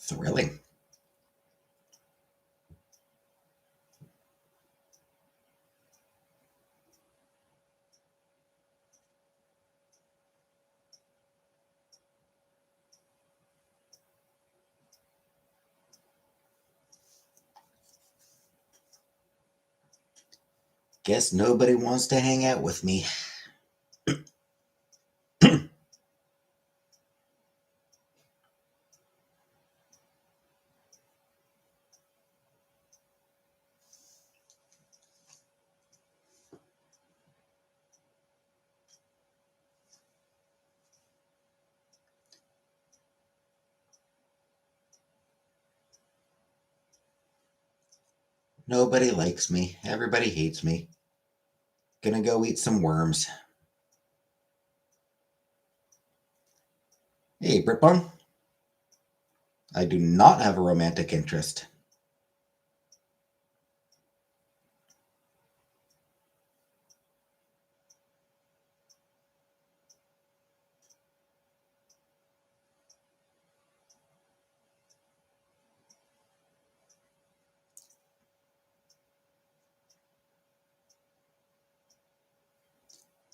Thrilling. Guess nobody wants to hang out with me. Nobody likes me. Everybody hates me. Gonna go eat some worms. Hey, Britbong. I do not have a romantic interest.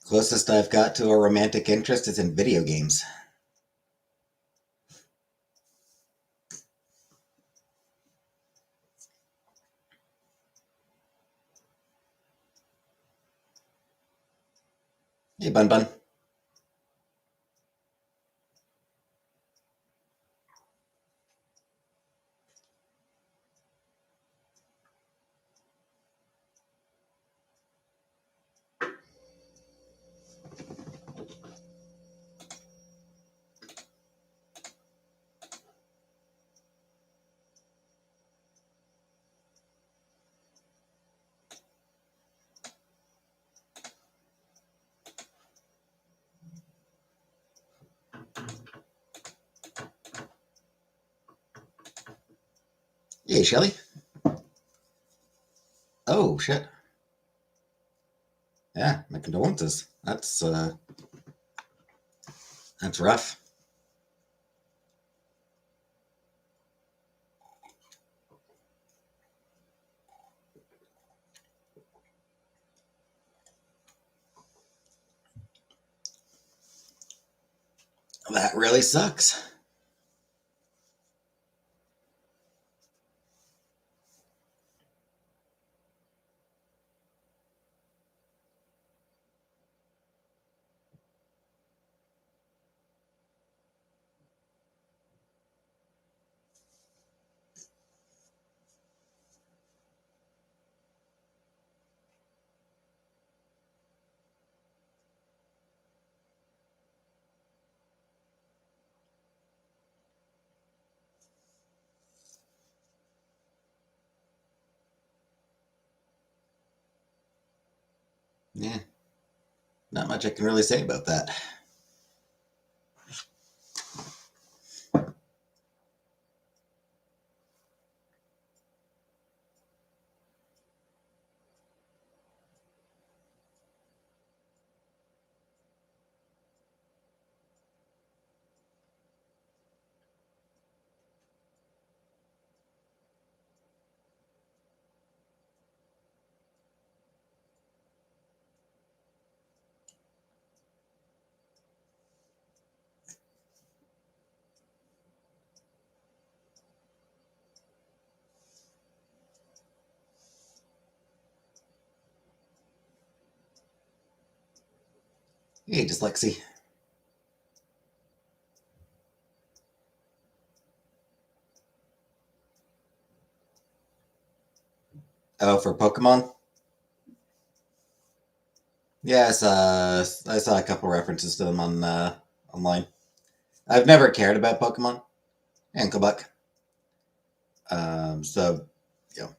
Closest I've got to a romantic interest is in video games. Hey, Bun Bun. Hey, Shelly. Oh, shit. Yeah, my condolences. That's rough. That really sucks. Yeah, not much I can really say about that. Hey, Dyslexie. Oh, for Pokemon? Yes, I saw a couple references to them on online. I've never cared about Pokemon and Clubbuck. So, you know,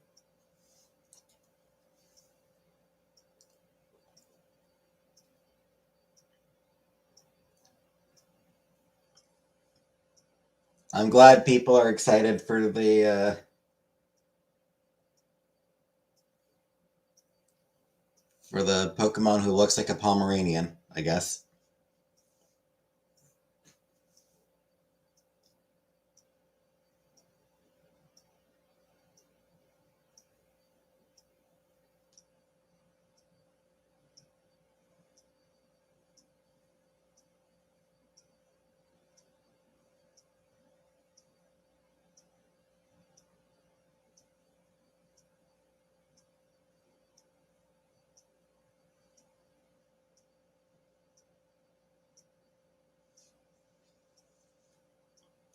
I'm glad people are excited for the Pokemon who looks like a Pomeranian, I guess.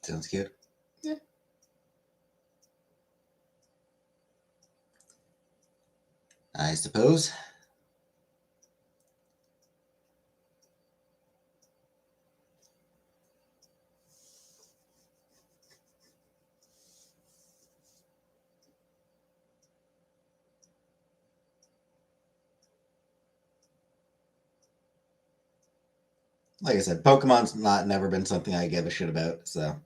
Sounds cute. Yeah. I suppose. Like I said, Pokemon's never been something I give a shit about, so.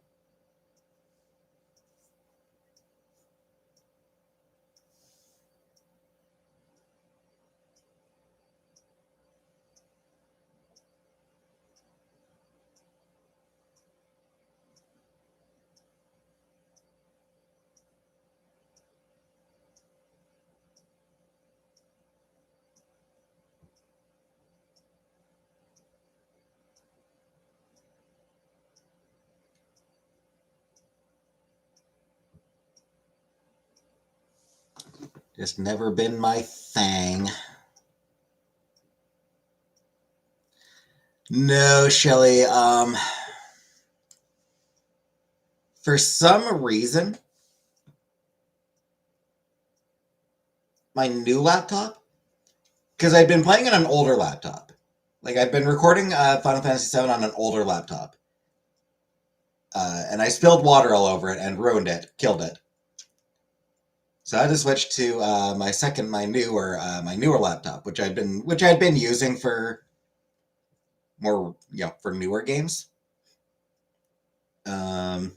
Just never been my thing. No, Shelly. For some reason, my new laptop, because I'd been playing on an older laptop. Like, I've been recording Final Fantasy VII on an older laptop. And I spilled water all over it and ruined it, killed it. So I had to switch to my newer laptop, which I'd been using for more, for newer games. For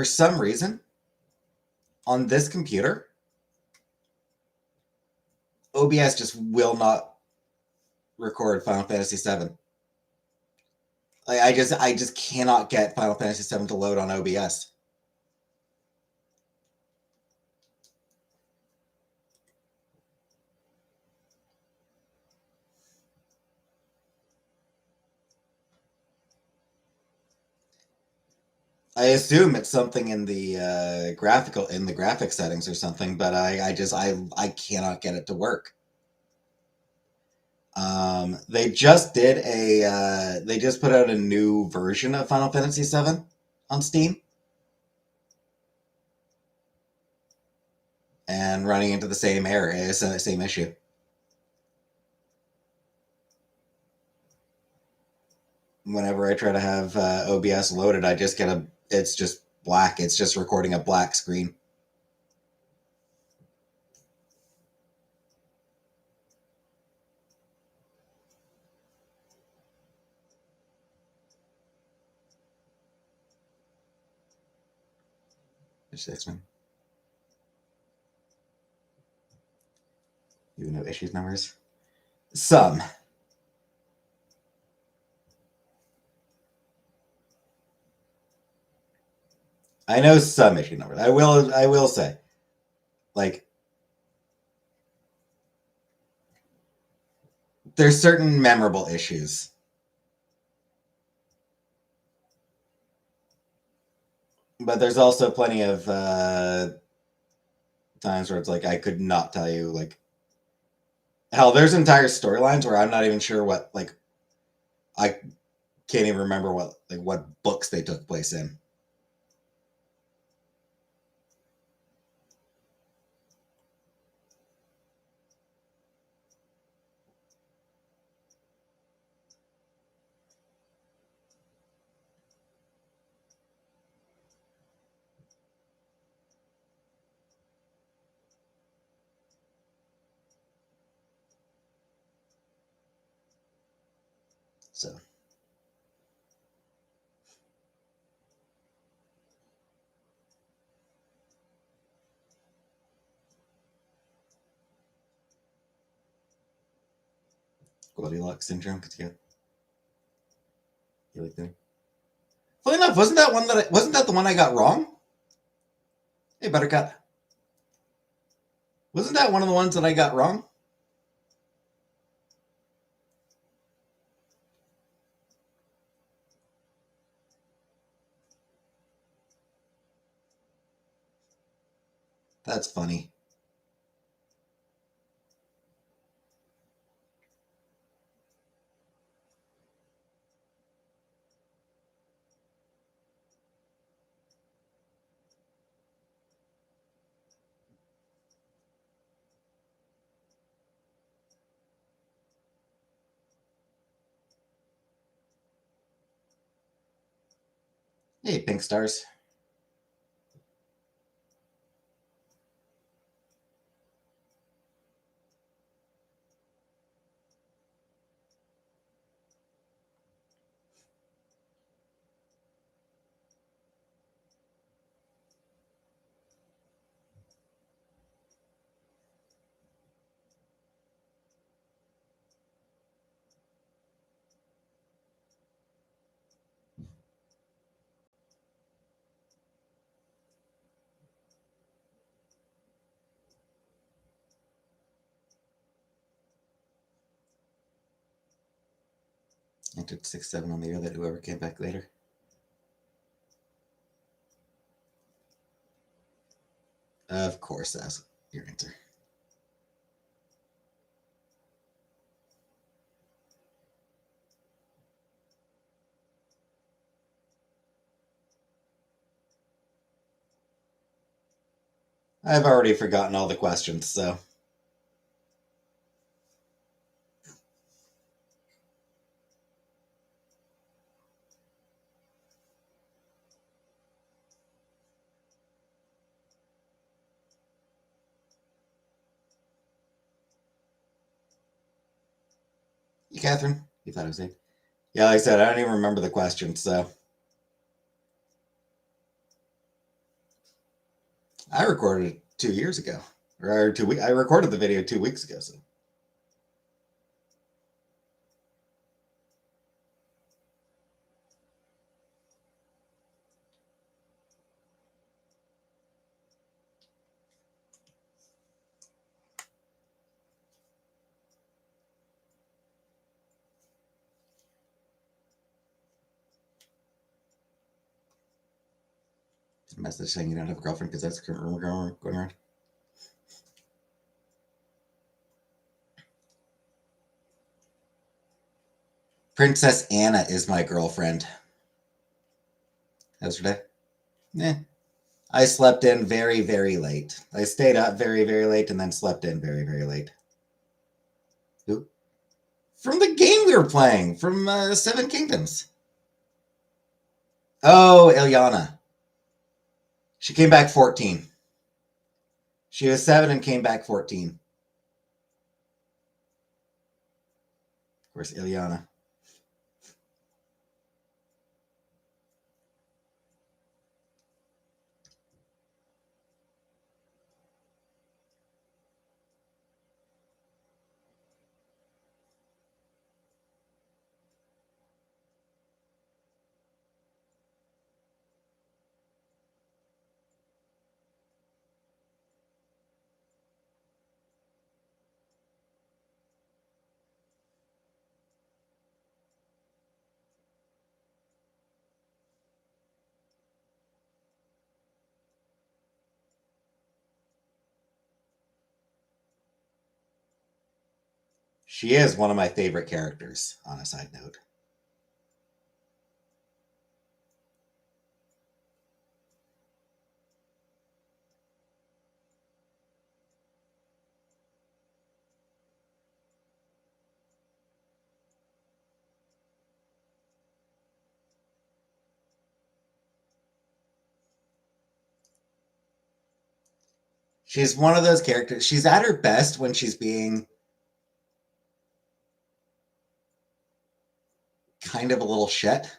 some reason, on this computer, OBS just will not record Final Fantasy VII. Like, I just cannot get Final Fantasy VII to load on OBS. I assume it's something in the graphic settings or something, but I cannot get it to work. They just put out a new version of Final Fantasy VII on Steam, and running into the same error, same issue. Whenever I try to have OBS loaded, it's just black. It's just recording a black screen. X-Men. You know issues numbers? Some. I know some issue numbers. I will say. Like, there's certain memorable issues. But there's also plenty of times where it's like I could not tell you, like, hell, there's entire storylines where I'm not even sure what, like, I can't even remember what books they took place in. So. Goldilocks syndrome. You like that? Funny enough, wasn't that the one I got wrong? Hey, Buttercup. Wasn't that one of the ones that I got wrong? That's funny. Hey, pink stars. I did 6-7 on the year that whoever came back later. Of course, that's your answer. I've already forgotten all the questions, so. You, Catherine? You thought I was safe? Yeah, like I said, I don't even remember the questions, so. I recorded it 2 years ago. Or 2 weeks. I recorded the video 2 weeks ago, so. Message saying you don't have a girlfriend because that's the current rumor going around. Princess Anna is my girlfriend. Yesterday? I slept in very, very late. I stayed up very, very late and then slept in very, very late. Who? From the game we were playing, from Seven Kingdoms. Oh, Ilyana. She came back 14. She was 7 and came back 14. Of course, Ilyana. She is one of my favorite characters, on a side note. She's one of those characters. She's at her best when she's being kind of a little shit.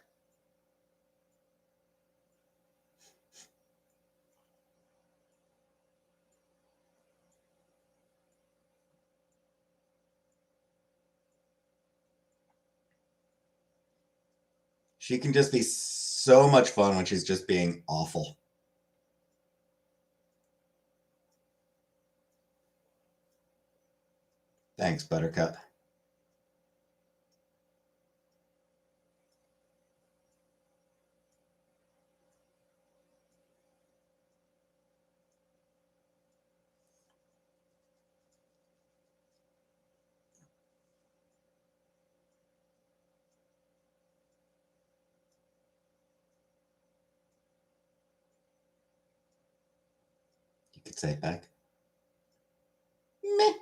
She can just be so much fun when she's just being awful. Thanks, Buttercup. You could say it back. Meh.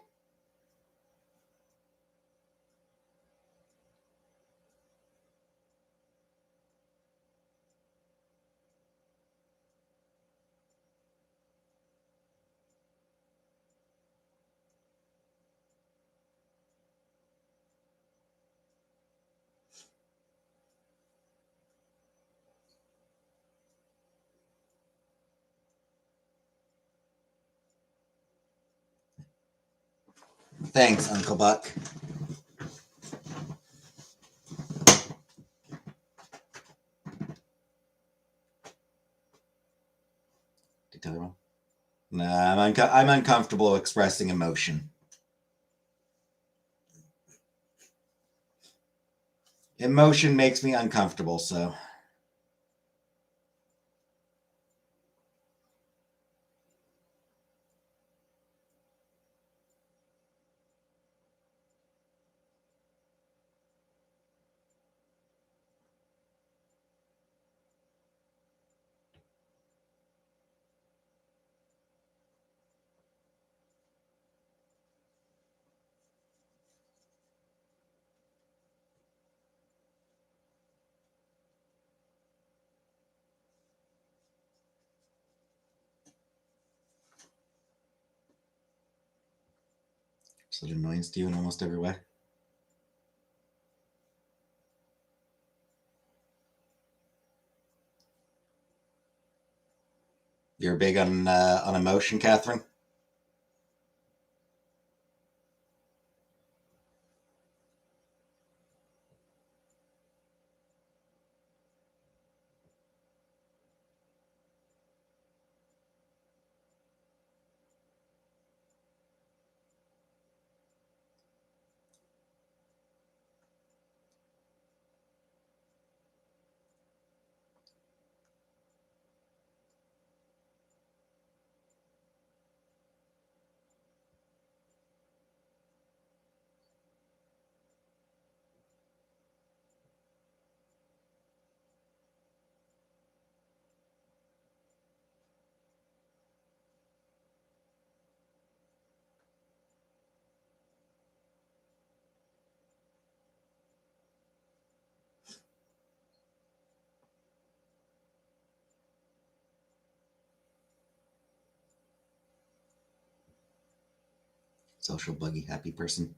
Thanks, Uncle Buck. Did I tell you wrong? Nah, I'm uncomfortable expressing emotion. Emotion makes me uncomfortable, so. Is it annoyance to you in almost every way? You're big on emotion, Catherine? Social buggy happy person.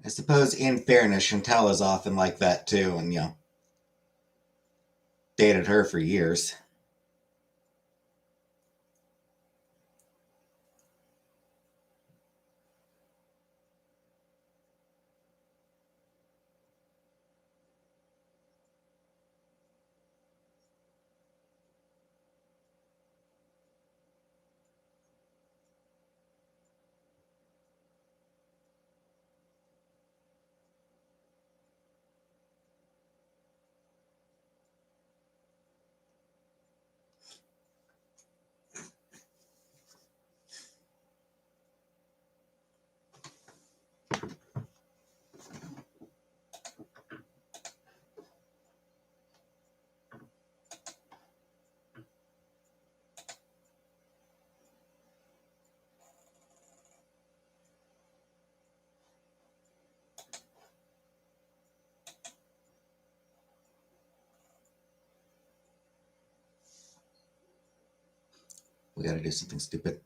I suppose, in fairness, Chantel is often like that too, and dated her for years. We gotta do something stupid.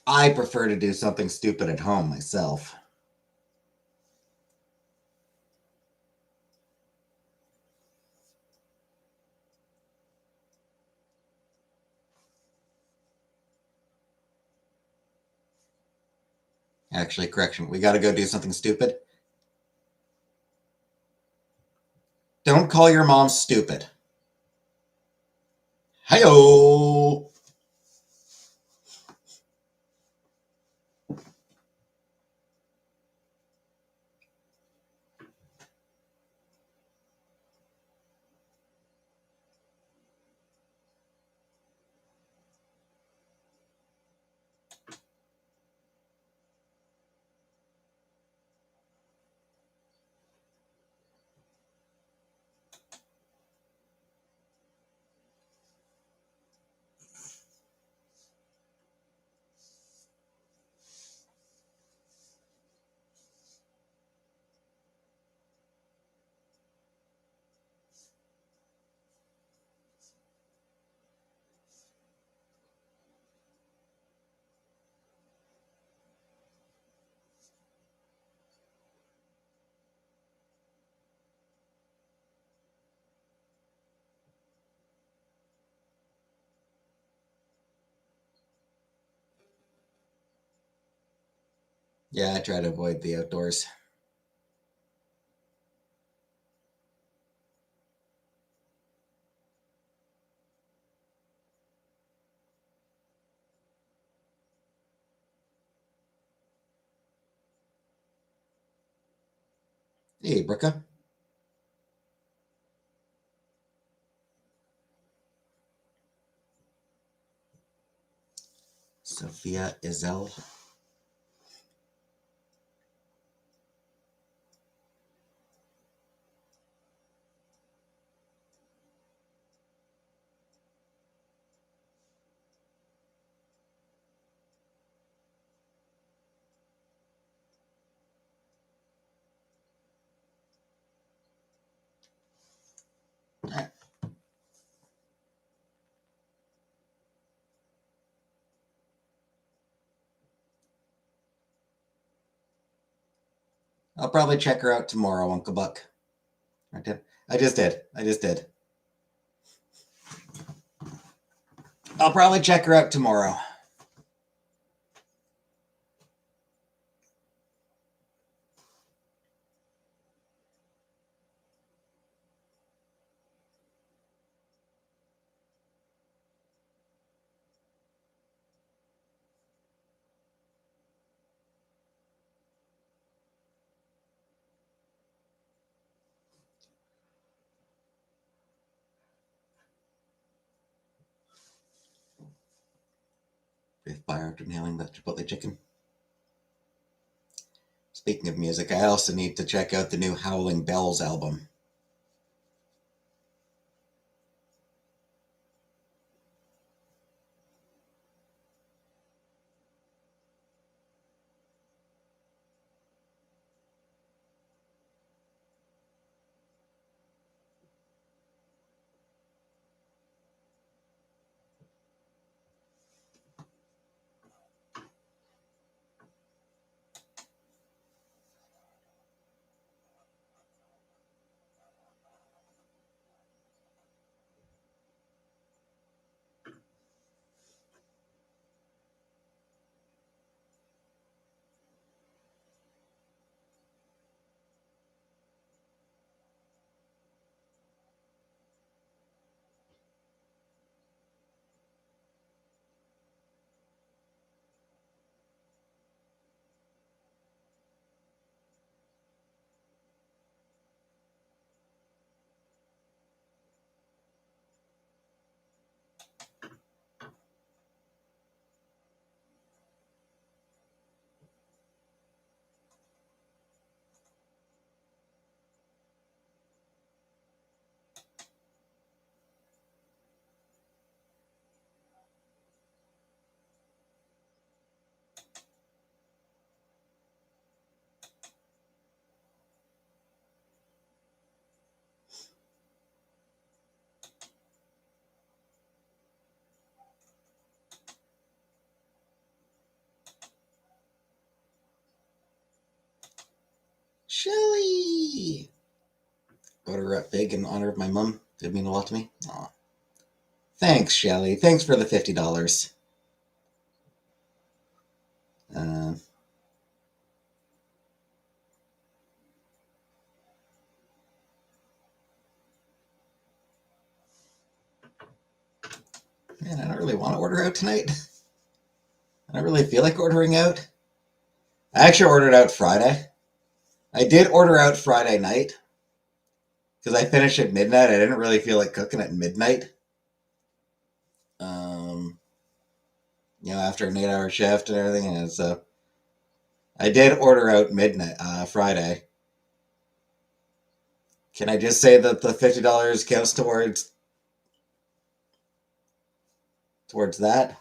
I prefer to do something stupid at home myself. Actually, correction. We gotta go do something stupid. Don't call your mom stupid. Hi-yo! Yeah, I try to avoid the outdoors. Hey, Brooke. Sophia Isel. I'll probably check her out tomorrow, Uncle Buck. I did. I just did. I just did. I'll probably check her out tomorrow. Breathe fire after nailing that Chipotle chicken. Speaking of music, I also need to check out the new Howling Bells album. Shelly! Order her up big in honor of my mom. Did mean a lot to me. Aw. Thanks, Shelly. Thanks for the $50. Uh, man, I don't really want to order out tonight. I don't really feel like ordering out. I actually ordered out Friday. I did order out Friday night because I finished at midnight. I didn't really feel like cooking at midnight. Um, after an 8-hour shift and everything, and so I did order out midnight Friday. Can I just say that the $50 counts towards that?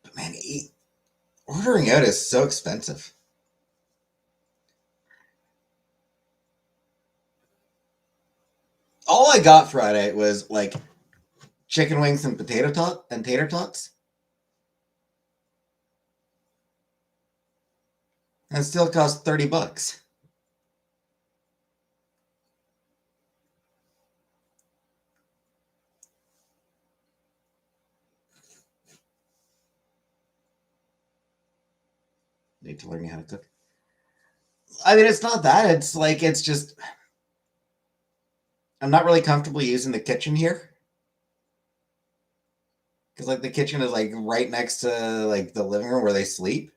But man, ordering out is so expensive. All I got Friday was like chicken wings and tater tots. And it still costs $30. Need to learn how to cook. I mean, it's not that. It's like it's just I'm not really comfortable using the kitchen here because like the kitchen is like right next to like the living room where they sleep,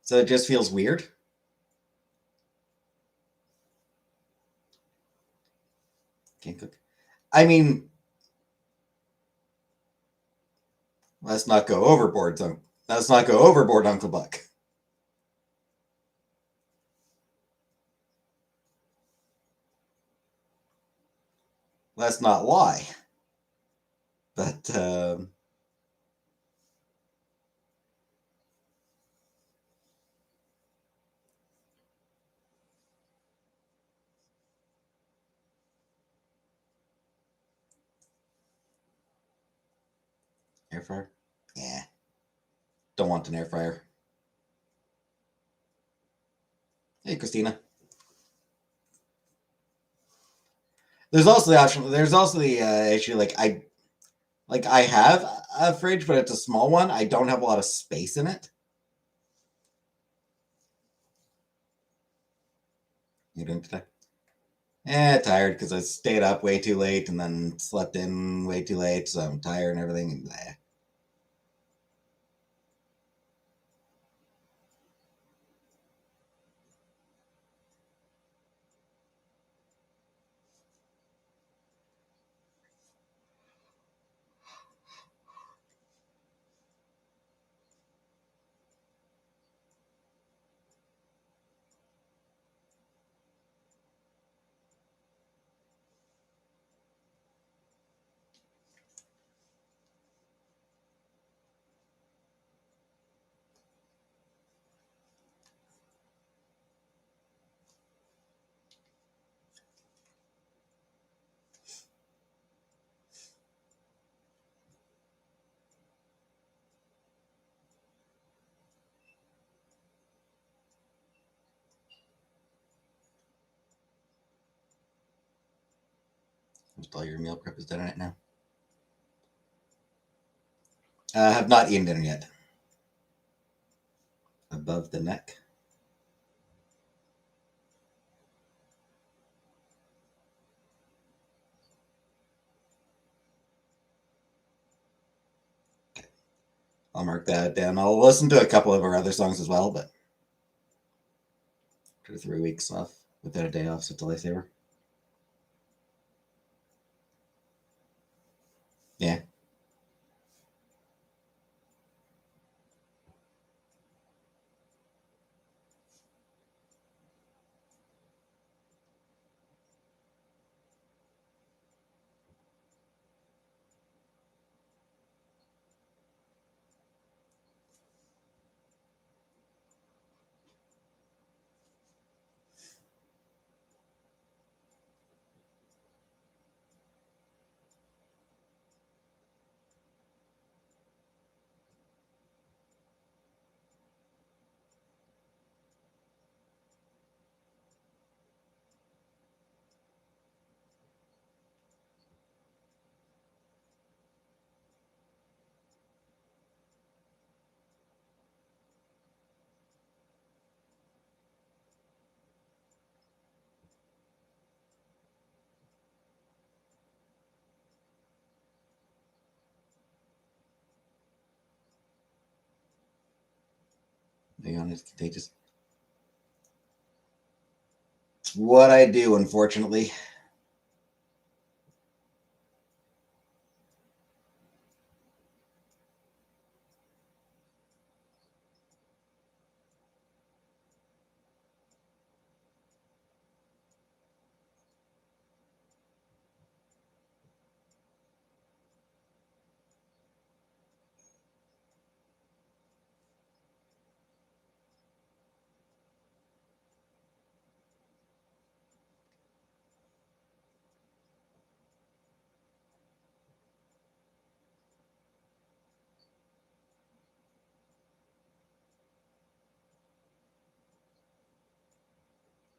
so it just feels weird. Can't cook. I mean, let's not go overboard. Let's not go overboard, Uncle Buck. Let's not lie. But air fryer, yeah, don't want an air fryer. Hey, Christina. There's also the option. There's also the issue. I have a fridge, but it's a small one. I don't have a lot of space in it. You doing today? Tired because I stayed up way too late and then slept in way too late, so I'm tired and everything. Blah. Most all your meal prep is done right now. I have not eaten dinner yet. Above the neck. I'll mark that down. I'll listen to a couple of our other songs as well, but 2 or 3 weeks off without a day off, so it's a lifesaver. Yeah. Leon is contagious. It's what I do, unfortunately.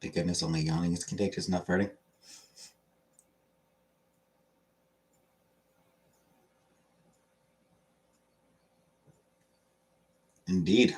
Thank goodness only yawning is contagious, not farting. Indeed.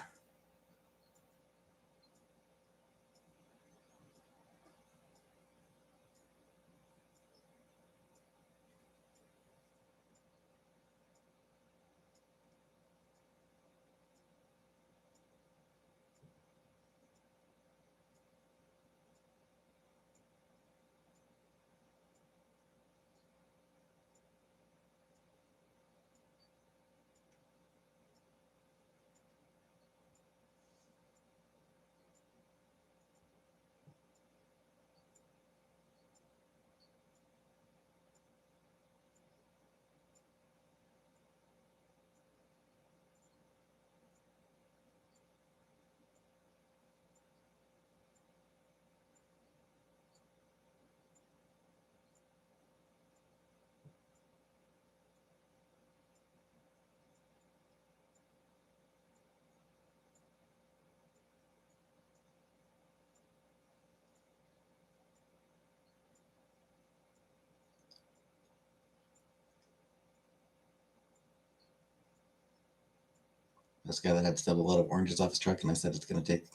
This guy that had to double a load of oranges off his truck, and I said it's going to take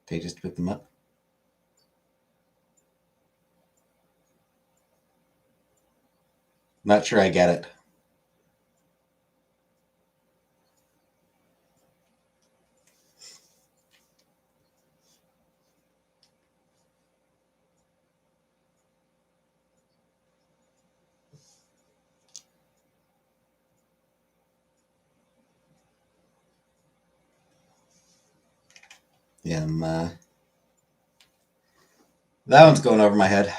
pages to pick them up. Not sure I get it. Yeah, that one's going over my head.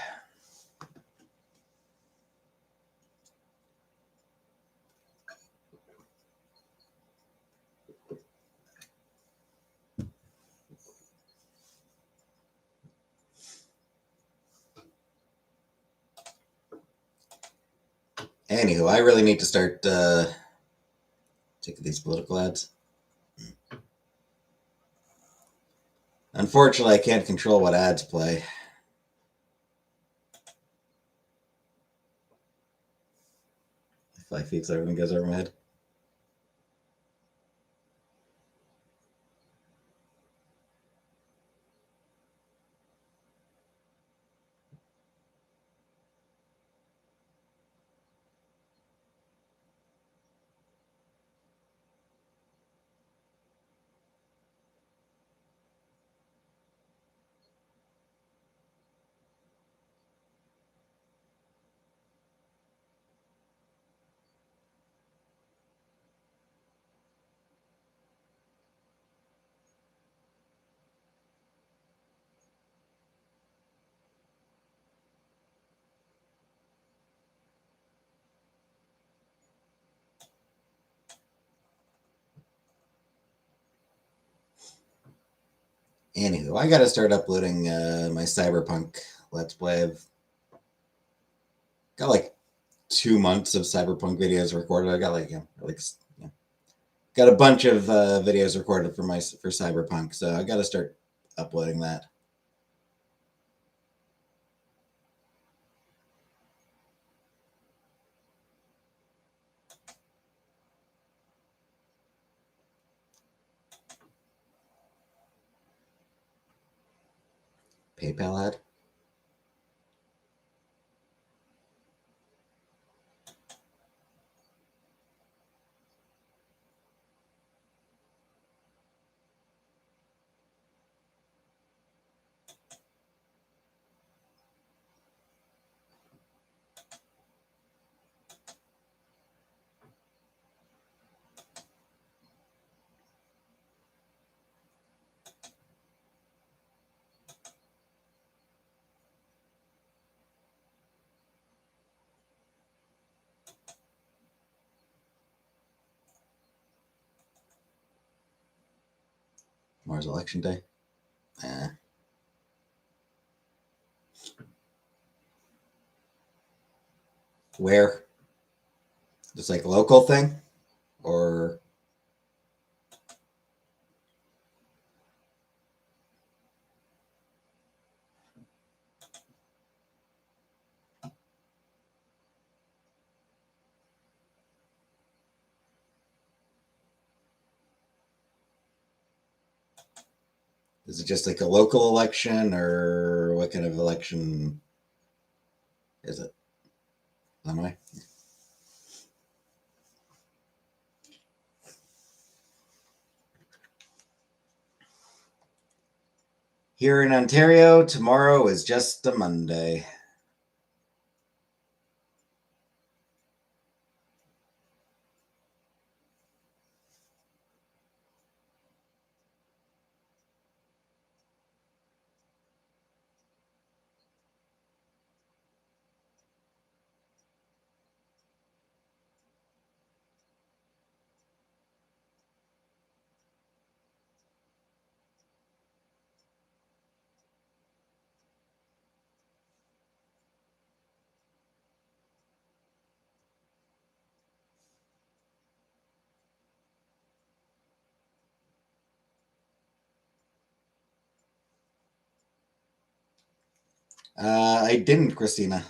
Anywho, I really need to start taking these political ads. Unfortunately, I can't control what ads play. If I feed so everything goes over my head. Anywho, I gotta start uploading my Cyberpunk Let's Play. I've got like 2 months of Cyberpunk videos recorded. I got got a bunch of videos recorded for Cyberpunk, so I gotta start uploading that. PayPal ad. Tomorrow's election day. Where? Just like a local thing? Or Is it just like a local election, or what kind of election is it? Am I? Here in Ontario, tomorrow is just a Monday. I didn't, Christina.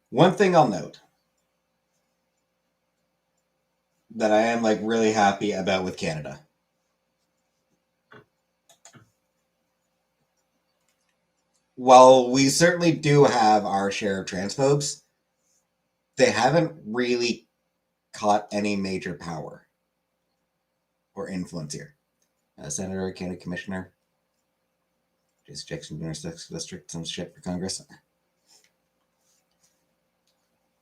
One thing I'll note that I am like really happy about with Canada. While we certainly do have our share of transphobes, they haven't really caught any major power or influence here. Senator, County Commissioner, Jason Jackson, Intersex District, some shit for Congress.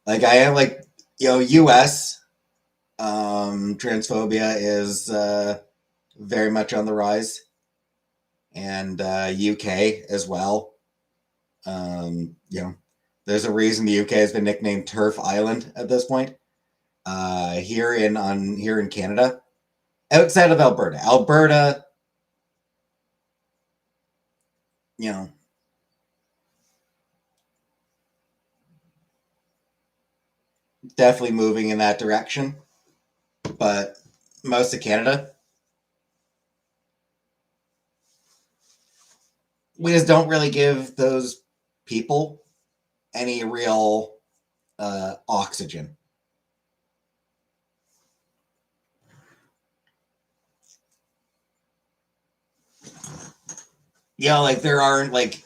Like I am like, U.S. Transphobia is very much on the rise, and UK as well. There's a reason the UK has been nicknamed Turf Island at this point. Here in Canada, outside of Alberta, you know, definitely moving in that direction. But most of Canada, we just don't really give those people any real oxygen. Like there aren't like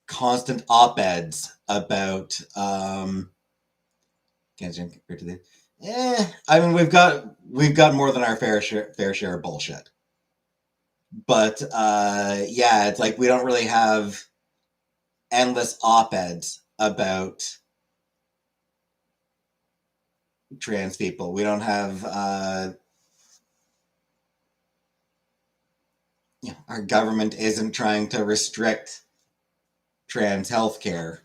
constant op-eds about compared to the I mean we've got more than our fair share of bullshit. But yeah, it's like we don't really have endless op-eds about trans people. We don't have our government isn't trying to restrict trans healthcare.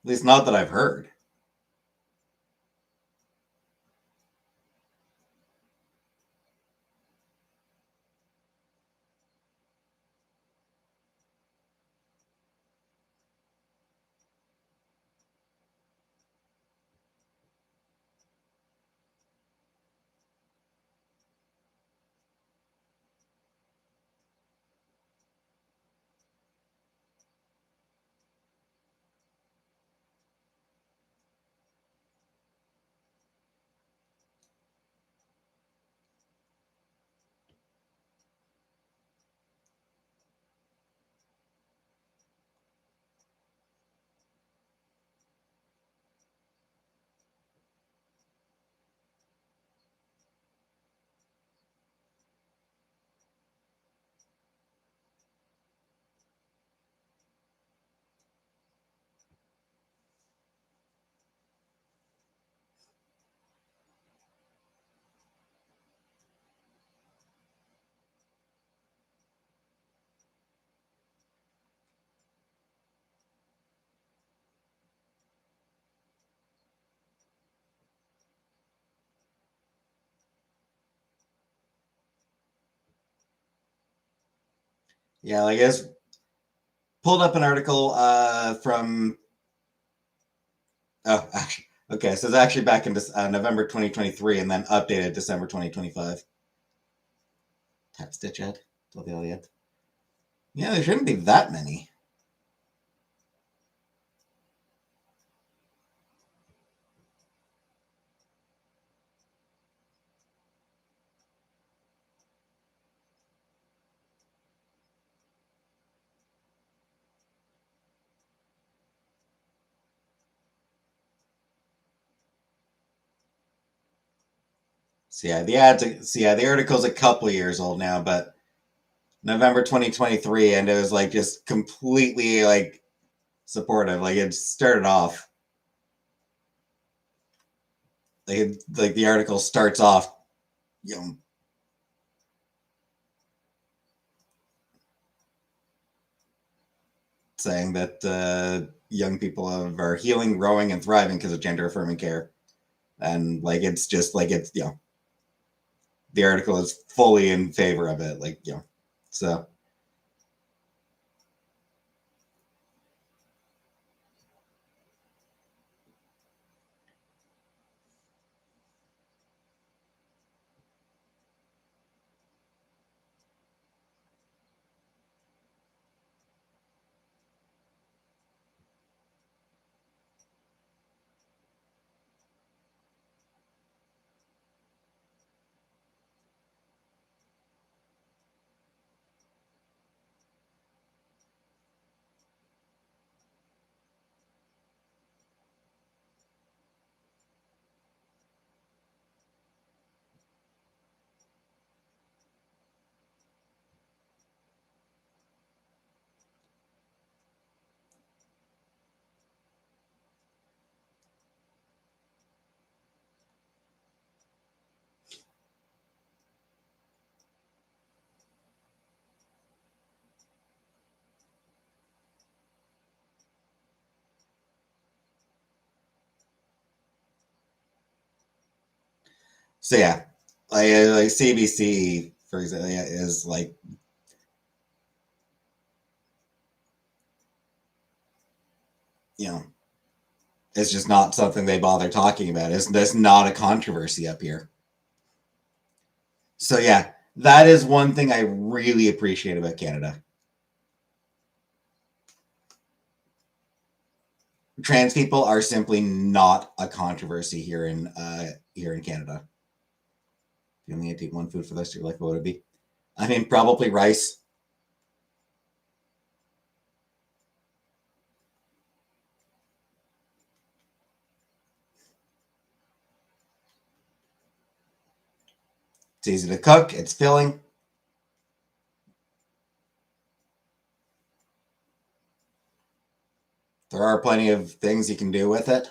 At least not that I've heard. Yeah, I guess pulled up an article from actually okay, so it's actually back in November 2023 and then updated December 2025. Tap stitch ad. Till the Elliot. Yeah, there shouldn't be that many. So yeah, the article's a couple years old now, but November 2023, and it was like just completely like supportive. Like it started off like the article starts off, you know, saying that young people are healing, growing, and thriving because of gender affirming care, and like it's just like it's the article is fully in favor of it, like so. So yeah, like CBC for example is like you know it's just not something they bother talking about. It's There's not a controversy up here. So yeah, that is one thing I really appreciate about Canada. Trans people are simply not a controversy here in Canada. If you only had to eat one food for the rest of your life, what would it be? I mean, probably rice. It's easy to cook. It's filling. There are plenty of things you can do with it.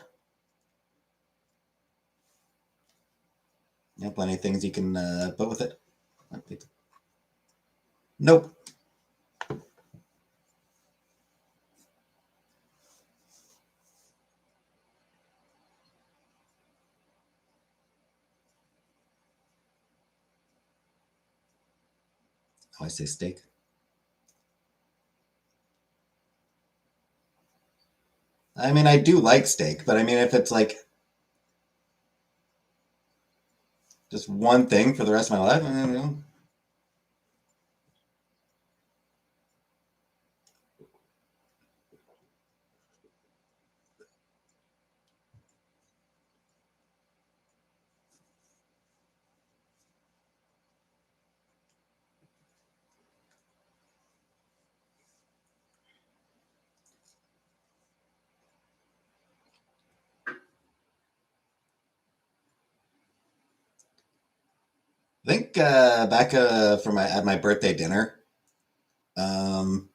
Yeah, plenty of things you can put with it. Nope. Oh, I say steak. I mean, I do like steak, but I mean, if it's like just one thing for the rest of my life, I mean, I think back for my at my birthday dinner, um,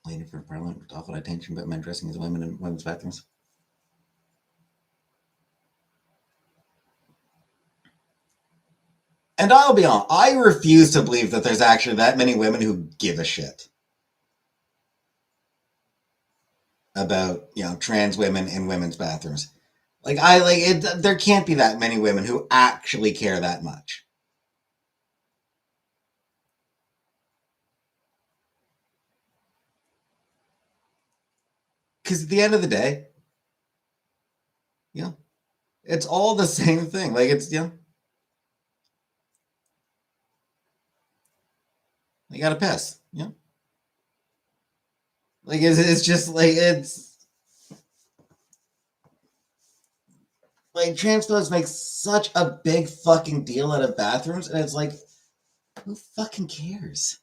waiting for Parliament with awful attention about men dressing as women in women's bathrooms. And I'll be honest, I refuse to believe that there's actually that many women who give a shit about trans women in women's bathrooms. Like I like it. There can't be that many women who actually care that much. Because at the end of the day, you know, it's all the same thing. Like it's I gotta piss. Yeah. Like it's just like it's like transphobes make such a big fucking deal out of bathrooms, and it's like, who fucking cares?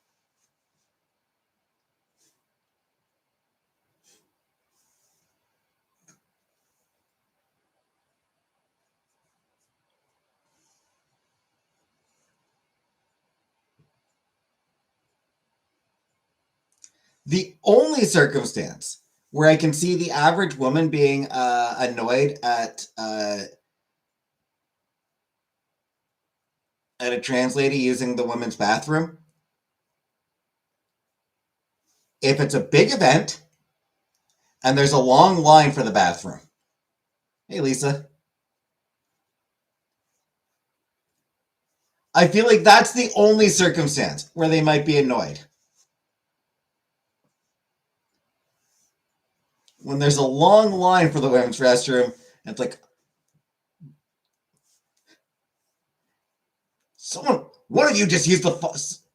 The only circumstance where I can see the average woman being annoyed at a trans lady using the women's bathroom, if it's a big event and there's a long line for the bathroom. Hey, Lisa. I feel like that's the only circumstance where they might be annoyed. When there's a long line for the women's restroom, and it's like, one of you just use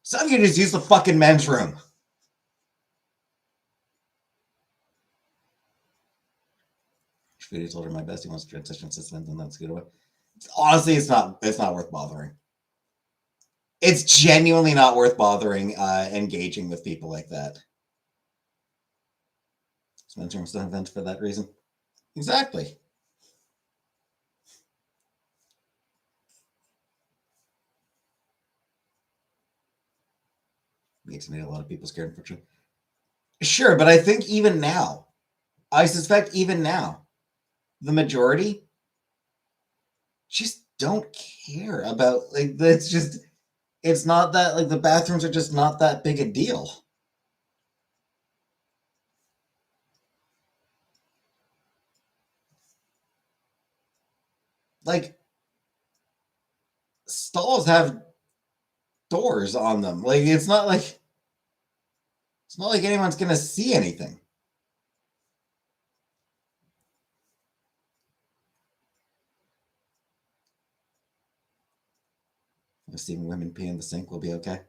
some of you just use the fucking men's room. Shady told her my bestie wants to transition systems, and that's good. Honestly, it's not worth bothering. It's genuinely not worth bothering engaging with people like that. Men's room's not invented for that reason. Exactly. Makes me a lot of people scared for sure. Sure, but I think even now, I suspect even now, the majority just don't care about like it's not that like the bathrooms are just not that big a deal. Like stalls have doors on them. Like it's not like anyone's gonna see anything. Seeing women pee in the sink will be okay.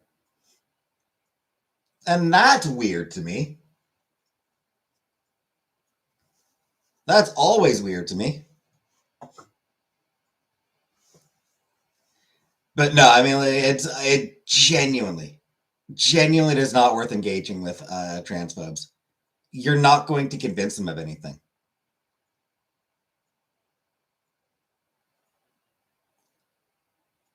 And that's weird to me. That's always weird to me. But no, I mean, it genuinely is not worth engaging with transphobes. You're not going to convince them of anything.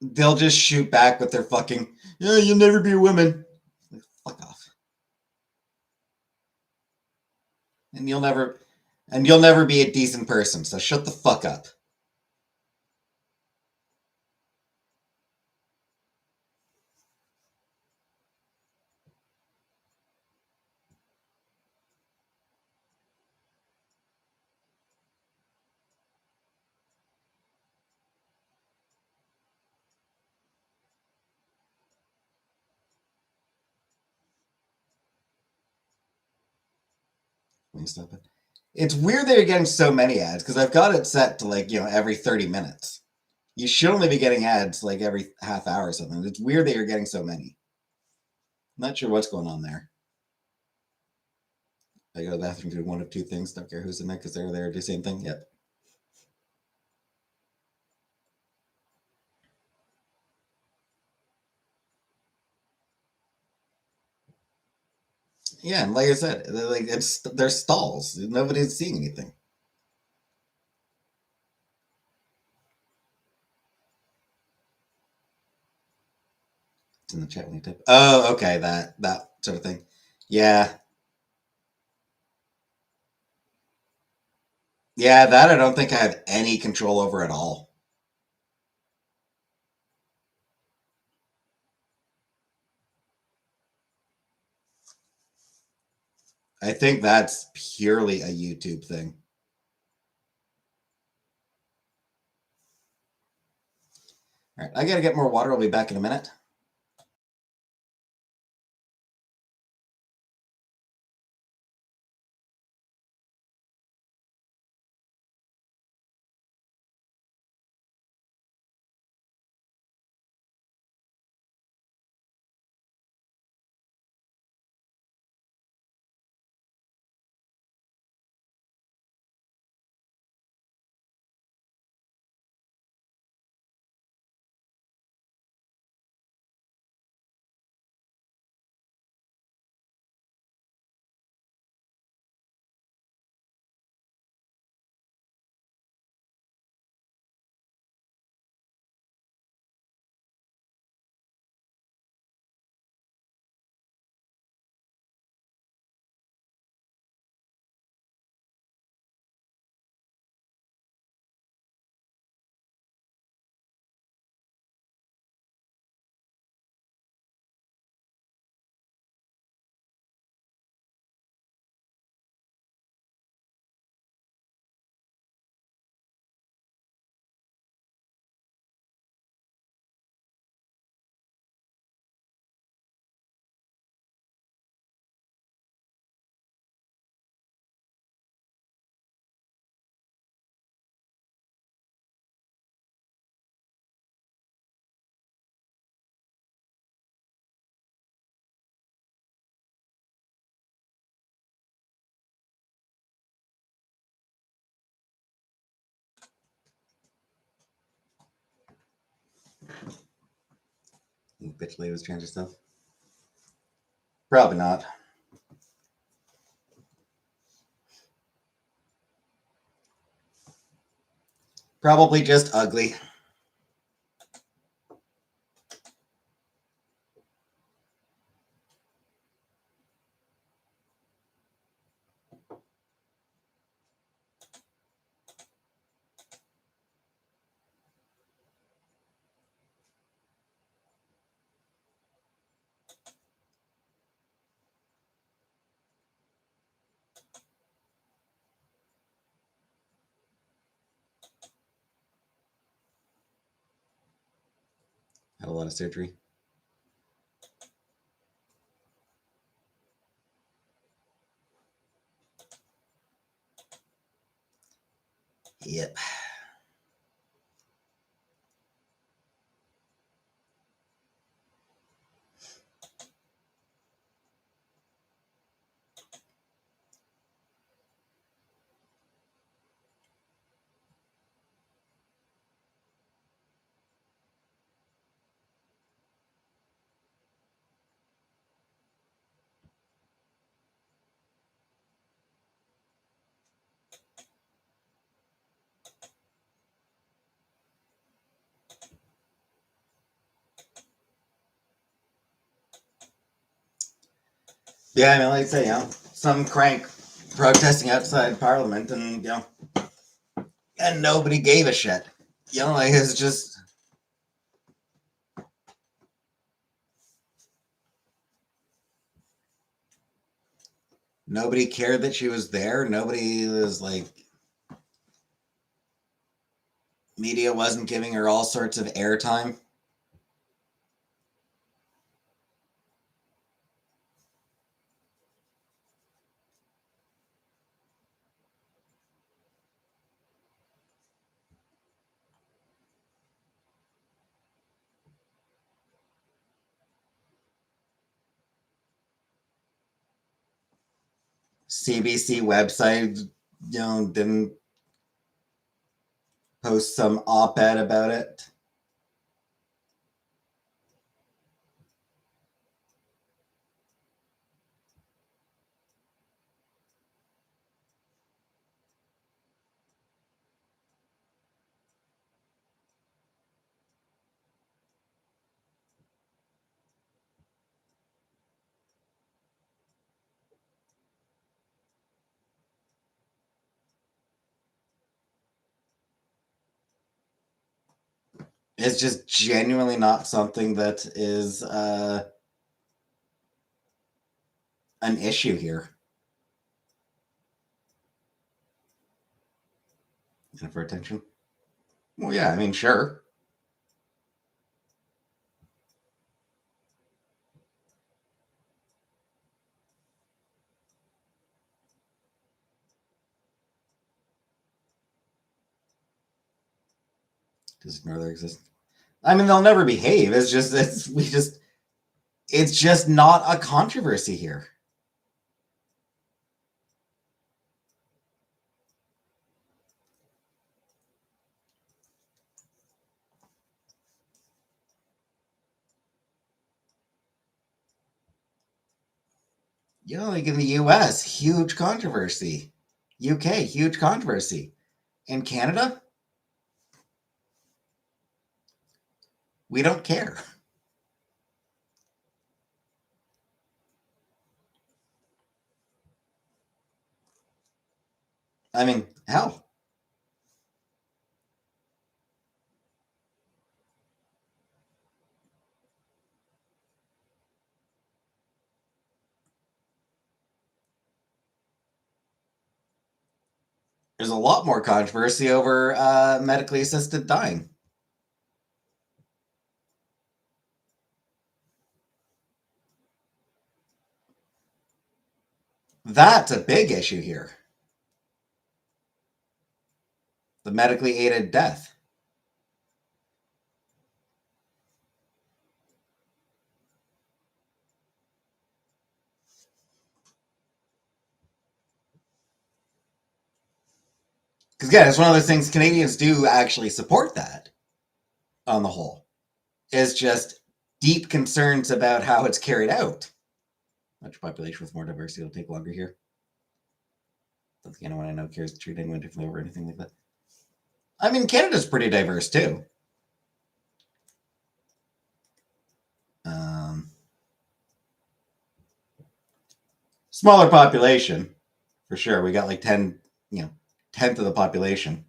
They'll just shoot back with their fucking, yeah, you'll never be a woman. Like, fuck off. And you'll never be a decent person, so shut the fuck up. Let me stop it. It's weird that you're getting so many ads because I've got it set to like, every 30 minutes. You should only be getting ads like every half hour or something. It's weird that you're getting so many. I'm not sure what's going on there. I go to the bathroom to do one of two things. Don't care who's in there because they're there to do the same thing. Yep. Yeah, and like I said, they're stalls. Nobody's seeing anything. It's in the chat when you type. Oh, okay, that sort of thing. Yeah, yeah, that I don't think I have any control over at all. I think that's purely a YouTube thing. All right, I gotta get more water. I'll be back in a minute. bitch lady was trans herself. Probably not. Probably just ugly. Had a lot of surgery. Yep. Yeah, I mean, like I say, some crank protesting outside Parliament, and and nobody gave a shit. Like it's just nobody cared that she was there. Nobody was like, media wasn't giving her all sorts of airtime. CBC website, didn't post some op-ed about it. It's just genuinely not something that is an issue here. And for attention? Well, yeah, I mean, sure. Just ignore their existence. I mean, they'll never behave. It's just not a controversy here. Like in the US, huge controversy. UK, huge controversy. In Canada, we don't care. I mean, hell. There's a lot more controversy over medically assisted dying. That's a big issue here. The medically aided death. Because, again, it's one of those things Canadians do actually support that on the whole. It's just deep concerns about how it's carried out. Much population with more diversity will take longer here. Don't think anyone I know cares to treat anyone differently or anything like that. I mean, Canada's pretty diverse too. Smaller population, for sure. We got like 10, 10th of the population.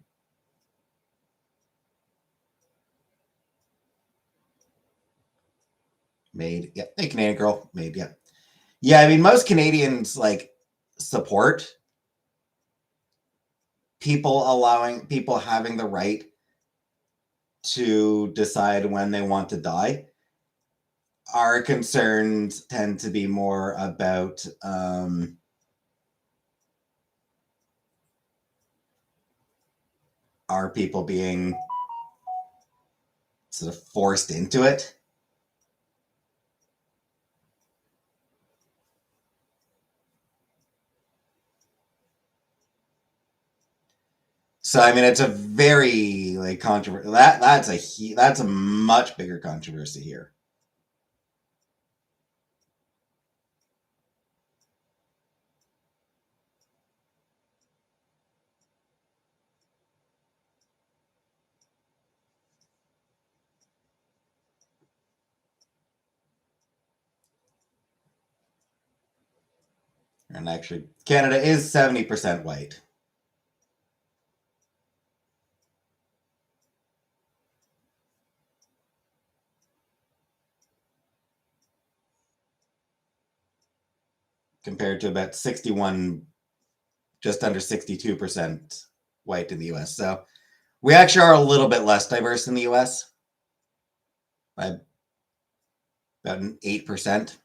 Made, yeah. Hey, Canadian girl, made, yeah. Yeah, I mean, most Canadians like support people having the right to decide when they want to die. Our concerns tend to be more about our people being sort of forced into it. So I mean, it's a very like controversial. That's a much bigger controversy here. And actually, Canada is 70% white. Compared to about 61, just under 62% white in the US. So we actually are a little bit less diverse in the US by about 8%.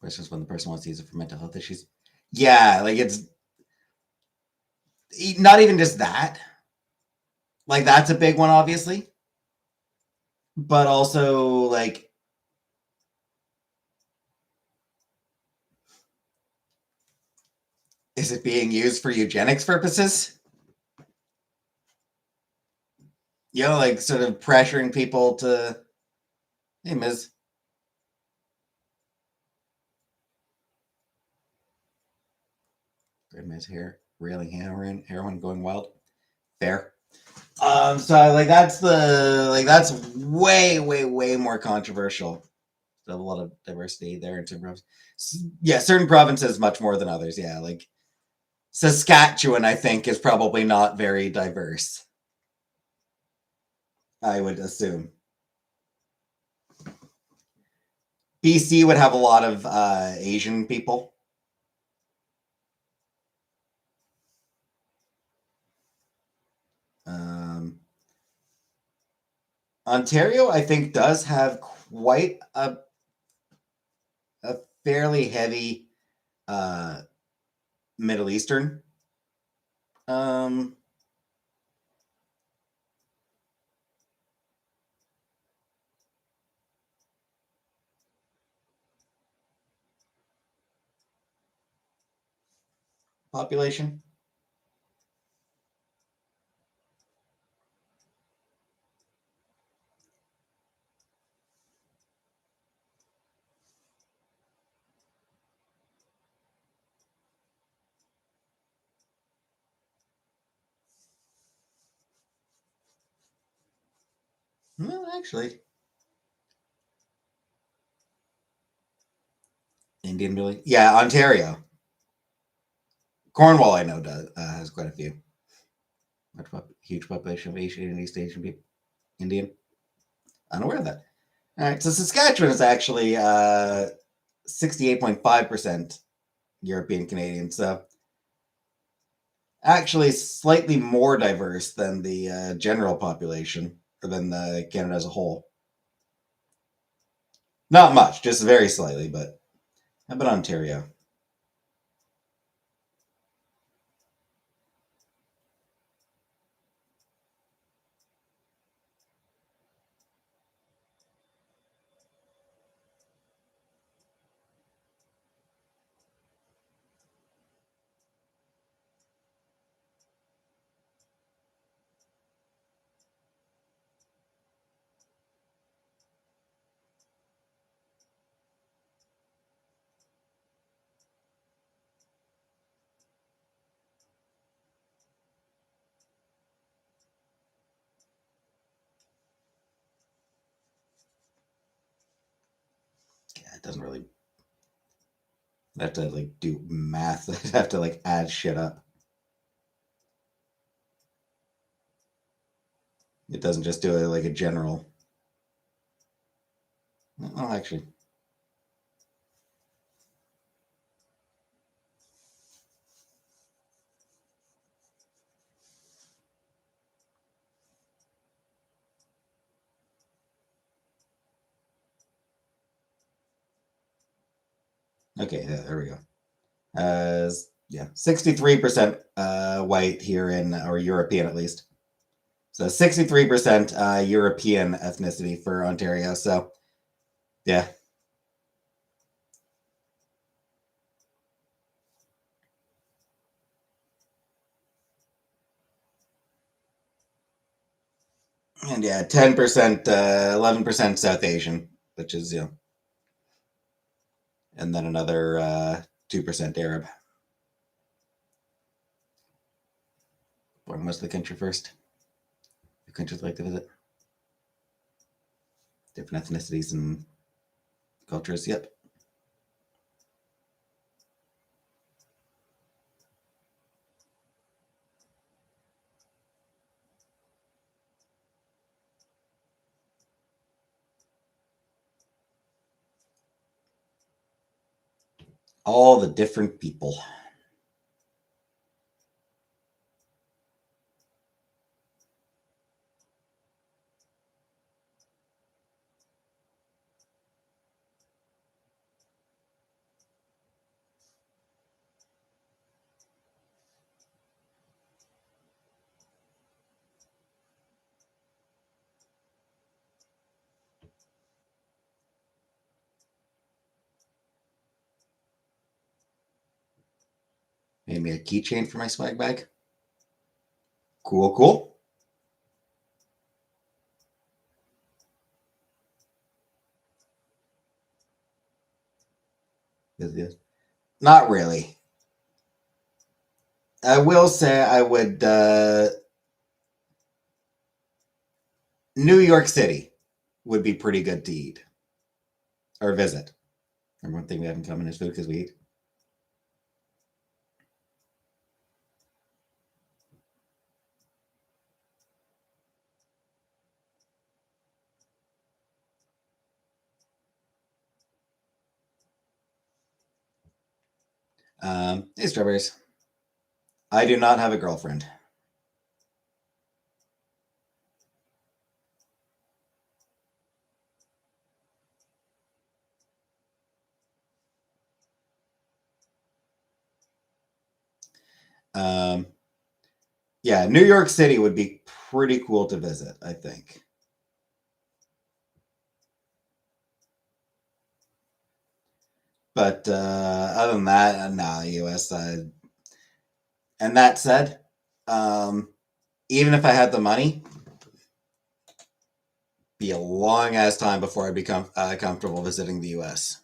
Questions when the person wants to use it for mental health issues. Yeah, like it's not even just that. Like that's a big one, obviously. But also, like, is it being used for eugenics purposes? Like sort of pressuring people to, hey, Ms. Grandma's hair, railing heroin going wild. Fair. So that's way, way, way more controversial. There's a lot of diversity there in terms of, yeah, certain provinces much more than others. Yeah, like Saskatchewan, I think, is probably not very diverse. I would assume. BC would have a lot of Asian people. Um, Ontario, I think, does have quite a fairly heavy uh, Middle Eastern um, population. Well, actually, Indian Billy. Yeah, Ontario. Cornwall, I know, does has quite a few. Huge population of Asian and East Asian people. Indian. Unaware of that. All right, so Saskatchewan is actually 68.5% European Canadian. So actually slightly more diverse than the general population, or than Canada as a whole. Not much, just very slightly, but how about Ontario? doesn't really. I have to like do math. I have to like add shit up. It doesn't just do it like a general. Oh, actually. Okay, yeah, there we go. Yeah, 63% white here in, or European at least. So 63% European ethnicity for Ontario. So, yeah. And yeah, 10%, 11% South Asian, which is, and then another 2% Arab. Or most of the country first. The countries like to visit. Different ethnicities and cultures. Yep. All the different people. Made me a keychain for my swag bag. Cool, cool. Not really. I will say I would. New York City would be pretty good to eat or visit. And one thing we have in common is food because we eat. Hey, strawberries. I do not have a girlfriend. Um, yeah, New York City would be pretty cool to visit, I think. But other than that, nah, US. And that said, um, even if I had the money, be a long ass time before I become comfortable visiting the US.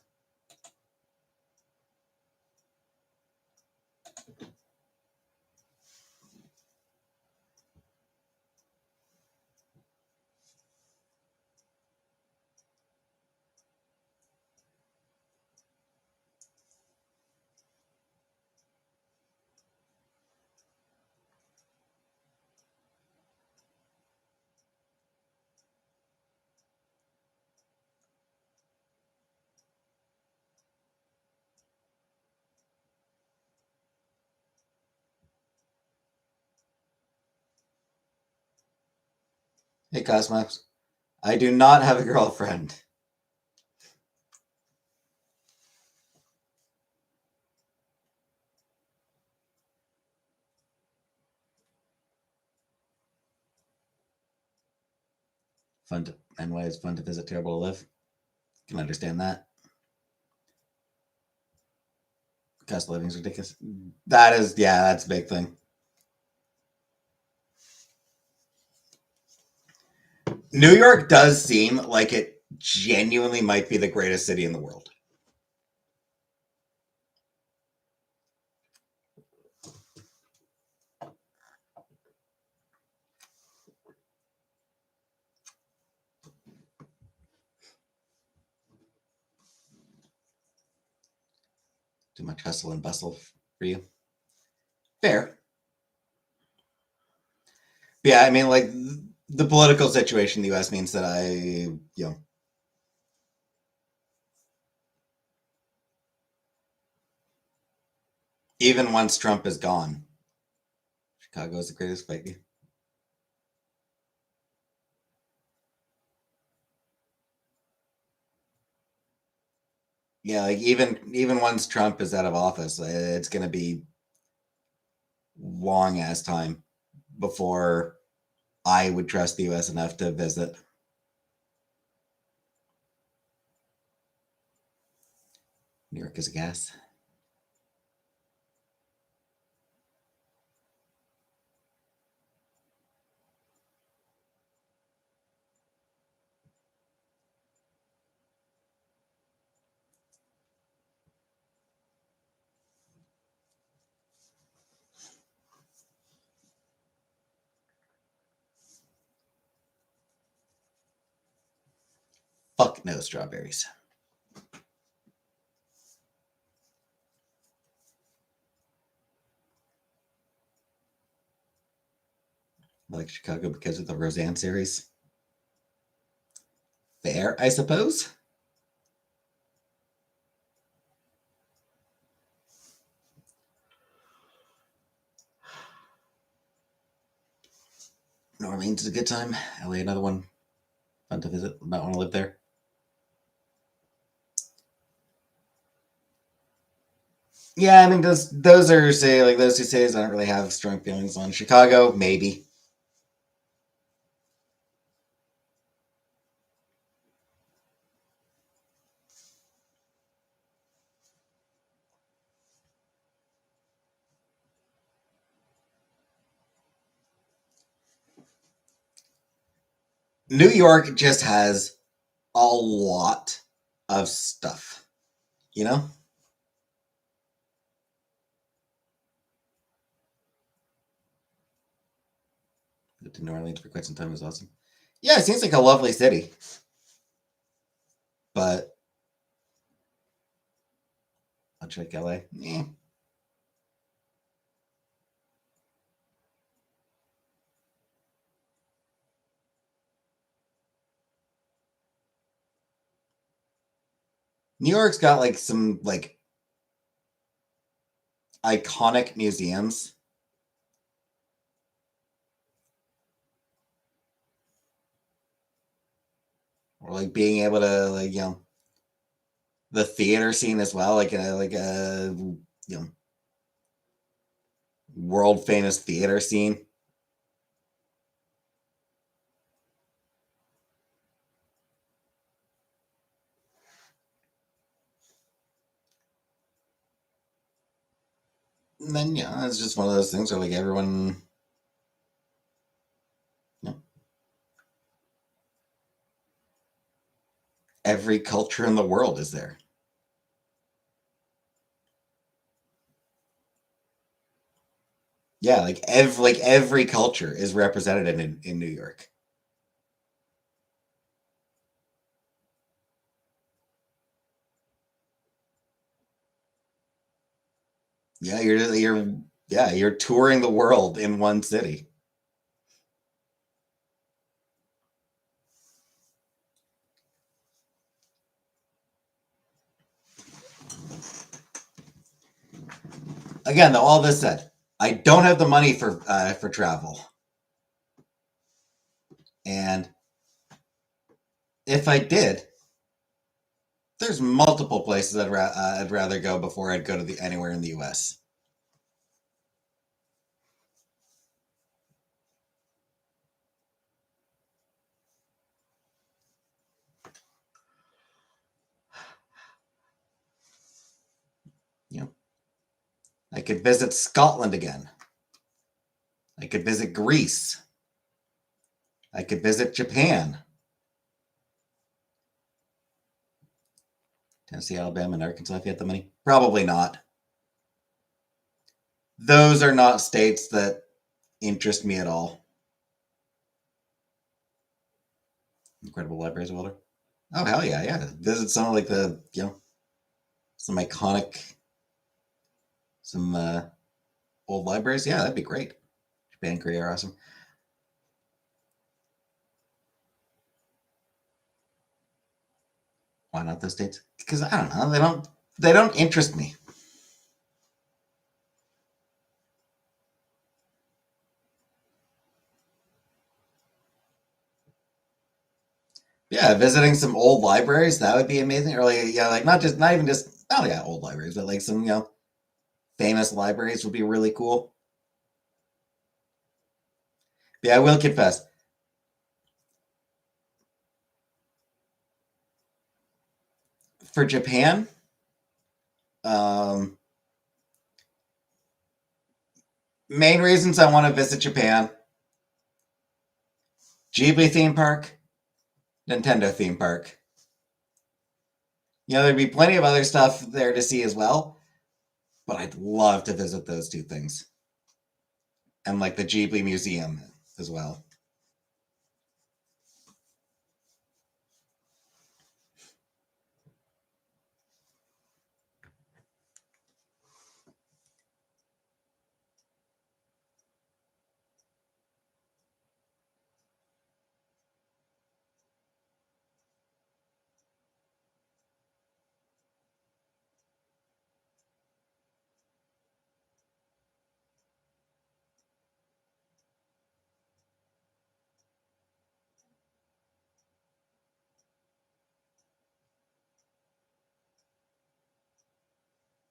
Hey, Cosmos. I do not have a girlfriend. Fun to, and why it's fun to visit, terrible to live. Can understand that. Cost of living is ridiculous. That is, yeah, that's a big thing. New York does seem like it genuinely might be the greatest city in the world. Too much hustle and bustle for you. Fair. Yeah, I mean, like, the political situation in the U.S. means that even once Trump is gone, Chicago is the greatest fight. Yeah, like even once Trump is out of office, it's going to be long ass time before I would trust the U.S. enough to visit. New York is a gas. Fuck no strawberries. I like Chicago because of the Roseanne series. Fair, I suppose. New Orleans is a good time. LA, another one. Fun to visit. Not want to live there. Yeah, I mean, those are say like those two cities. I don't really have strong feelings on. Chicago, maybe. New York just has a lot of stuff. You know, lived in New Orleans for quite some time. It was awesome. Yeah, it seems like a lovely city, but much like LA, New York's got like some like iconic museums. Or like being able to like the theater scene as well, like a you know world famous theater scene. And then it's just one of those things where like everyone, you know, every culture in the world is there. Yeah, like every culture is represented in New York. Yeah, you're touring the world in one city. Again, though, all this said, I don't have the money for travel, and if I did, there's multiple places I'd rather go before I'd go to the anywhere in the U.S. You know, I could visit Scotland again. I could visit Greece. I could visit Japan. Tennessee, Alabama, and Arkansas if you had the money. Probably not. Those are not states that interest me at all. Incredible Libraries of Water. Oh hell yeah, yeah. Visit some of like the some iconic some old libraries. Yeah, that'd be great. Japan, Korea are awesome. Why not those states? Because I don't know. They don't interest me. Yeah, visiting some old libraries, that would be amazing. Or like, yeah, like not even just, oh yeah, old libraries, but like some, famous libraries would be really cool. Yeah, I will confess. For Japan, um, main reasons I want to visit Japan: Ghibli theme park, Nintendo theme park. There'd be plenty of other stuff there to see as well, but I'd love to visit those two things. And like the Ghibli Museum as well.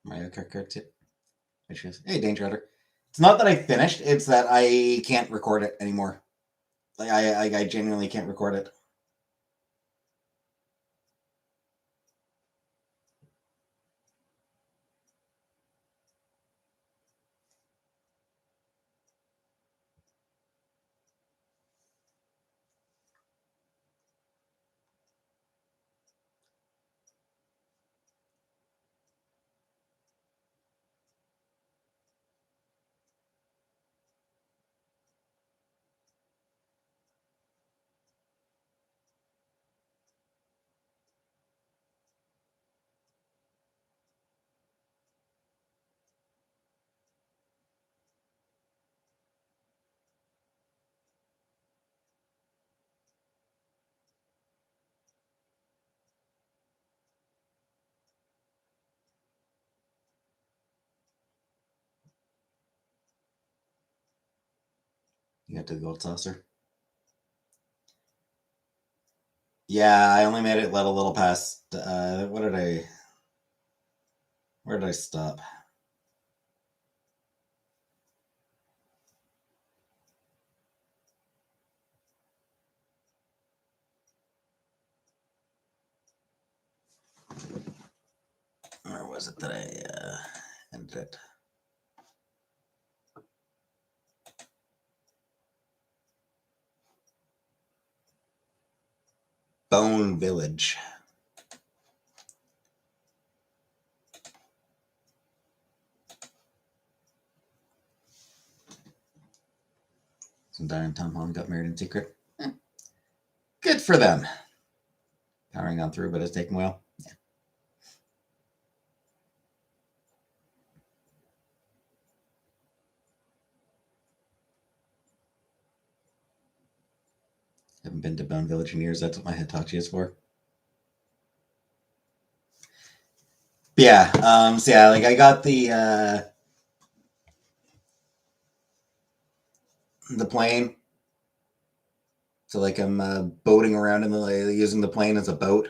Mario Kart tip. Hey, Danger Rider. It's not that I finished; it's that I can't record it anymore. Like I genuinely can't record it. You got to the gold saucer. Yeah, I only made it let a little past. What did I? Where did I stop? Where was it that I ended it? Bone Village. Zendaya and Tom Holland got married in secret. Good for them. Powering on through, but it's taking a while. Yeah. Haven't been to Bone Village in years. That's what my Hitachi is for. But yeah. So yeah, like I got the plane. So like I'm boating around in using the plane as a boat.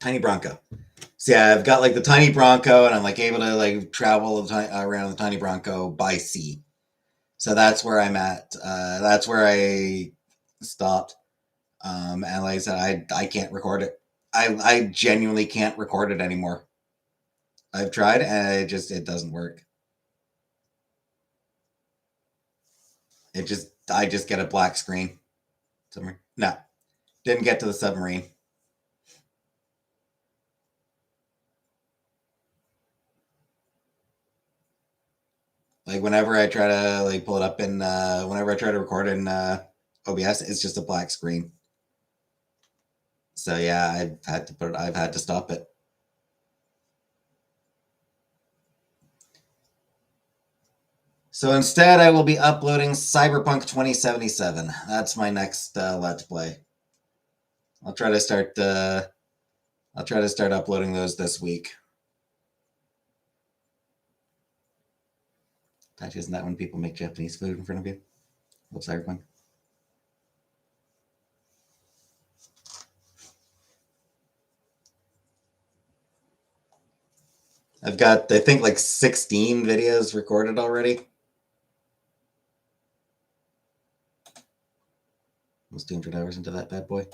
Tiny Bronco. So yeah, I've got like the tiny Bronco, and I'm like able to like travel around the tiny Bronco by sea. So that's where I'm at. That's where I stopped. And like I said, I can't record it. I genuinely can't record it anymore. I've tried, and it doesn't work. I just get a black screen. No, didn't get to the submarine. Like whenever I try to like pull it up in whenever I try to record in OBS, it's just a black screen. So yeah, I've had to stop it. So instead, I will be uploading Cyberpunk 2077. That's my next Let's Play. I'll try to start. I'll try to start uploading those this week. Actually, isn't that when people make Japanese food in front of you? What's Cyberpunk? I've got, I think, like 16 videos recorded already. Almost 200 hours into that bad boy.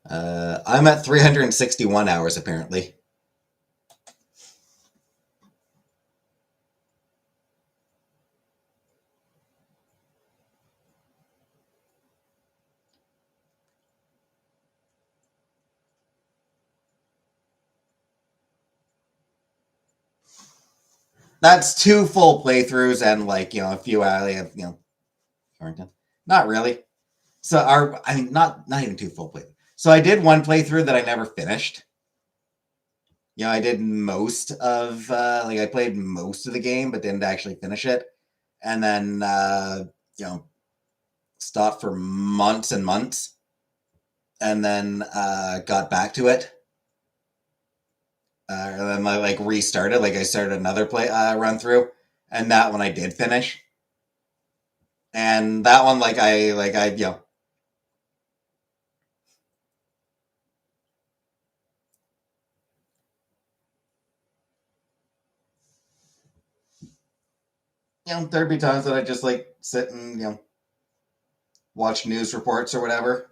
I'm at 361 hours, apparently. That's 2 full playthroughs and, like, a few quarantine. Not really. So I mean, not even 2 full playthroughs. So I did 1 playthrough that I never finished. I did most of I played most of the game, but didn't actually finish it, and then stopped for months and months, and then got back to it, and then I restarted. I started another run through, and that one I did finish, and that one I 30 times that I just sit and watch news reports or whatever.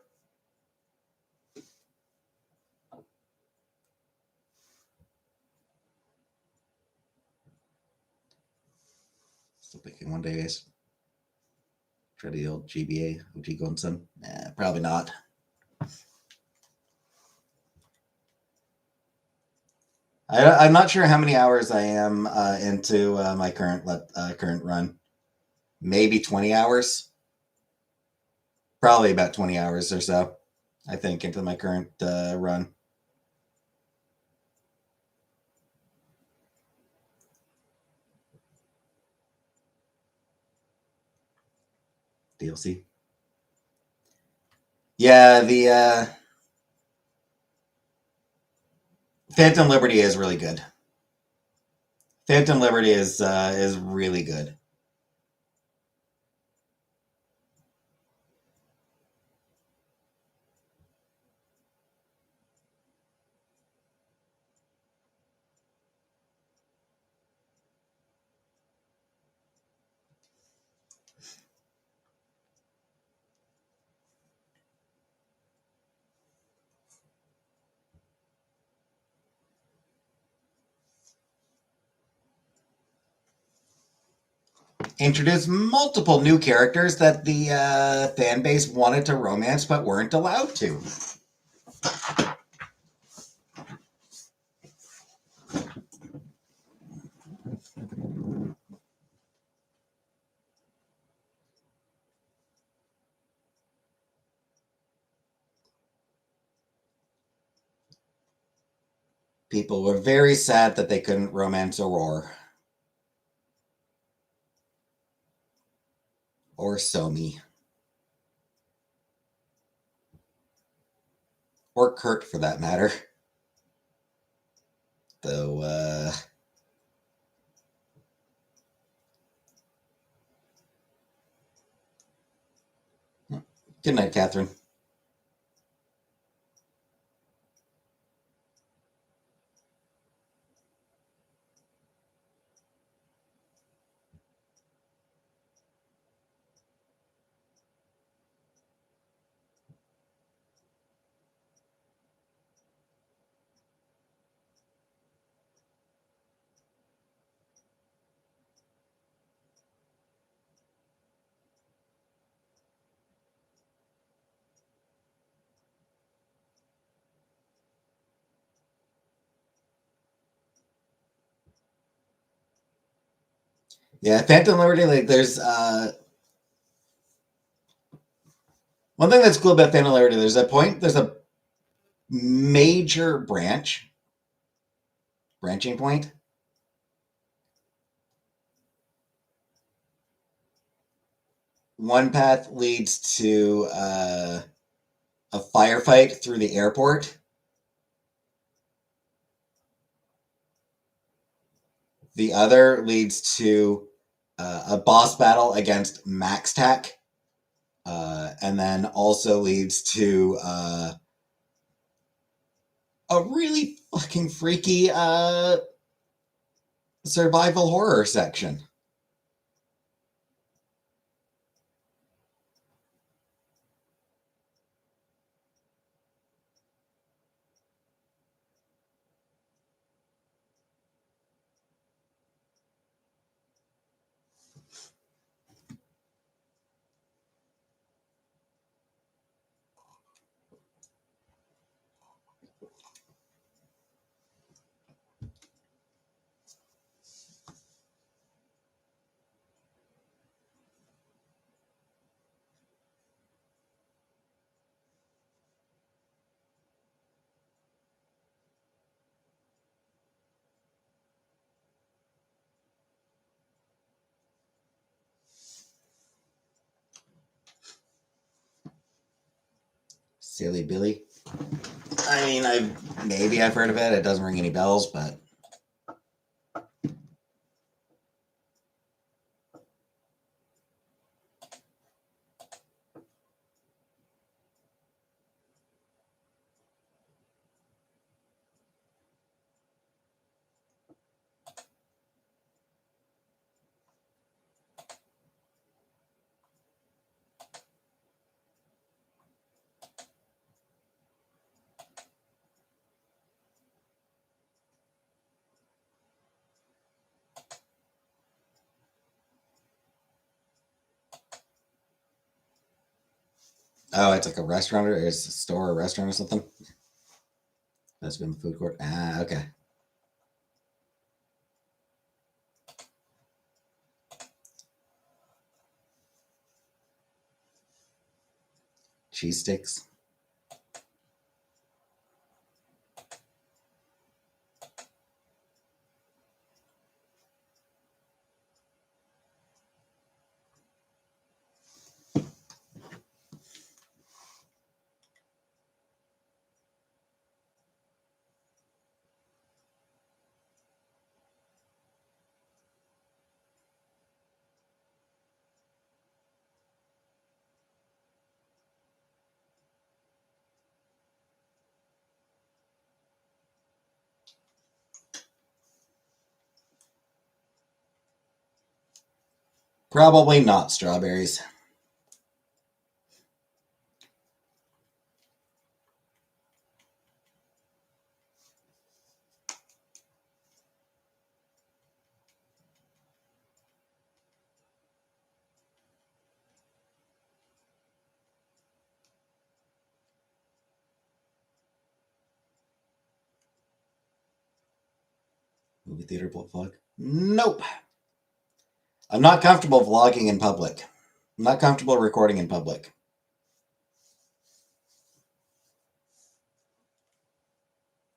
Still thinking one day, guys. Try the old GBA, OG Gunson. Probably not. I'm not sure how many hours I am into my current run. Maybe 20 hours. Probably about 20 hours or so, I think, into my current run. DLC. Yeah, the Phantom Liberty is really good. Phantom Liberty is really good. Introduced multiple new characters that the fan base wanted to romance but weren't allowed to. People were very sad that they couldn't romance Aurora. Or Somi. Or Kurt, for that matter. Though, good night, Catherine. Yeah, Phantom Liberty, there's one thing that's cool about Phantom Liberty, there's a major branching point. One path leads to a firefight through the airport. The other leads to a boss battle against Maxtac, and then also leads to a really fucking freaky survival horror section. Silly Billy. I mean, I've heard of it. It doesn't ring any bells, but oh, it's like a restaurant or it's a store or restaurant or something. That's been the food court. Ah, okay. Cheese sticks. Probably not strawberries. Movie theater vlog? Nope. I'm not comfortable vlogging in public. I'm not comfortable recording in public.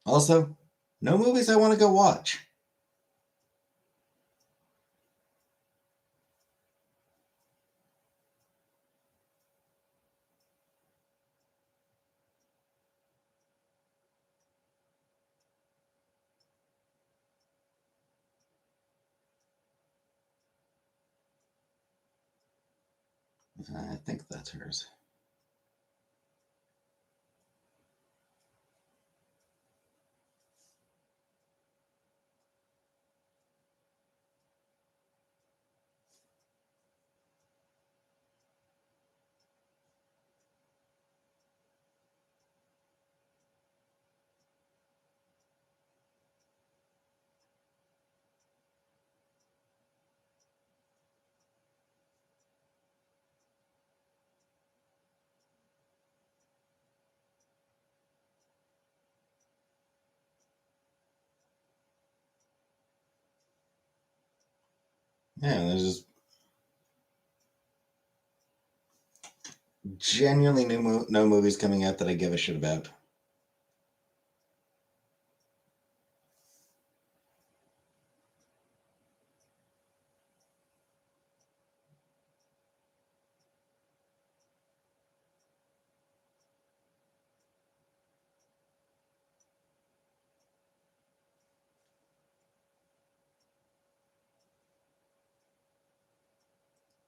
Also, no movies I want to go watch. I think that's hers. Yeah, there's just genuinely no movies coming out that I give a shit about.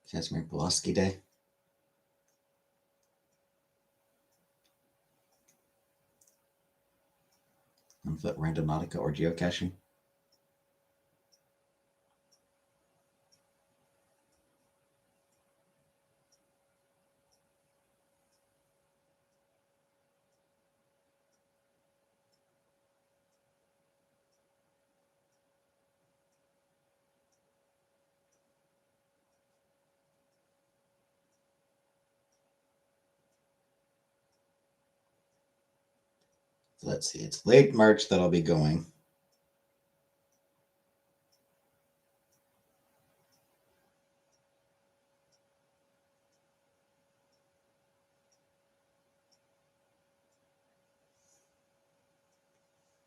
Casimir Pulaski Day. Unfoot Randonautica or geocaching. So let's see, it's late March that I'll be going.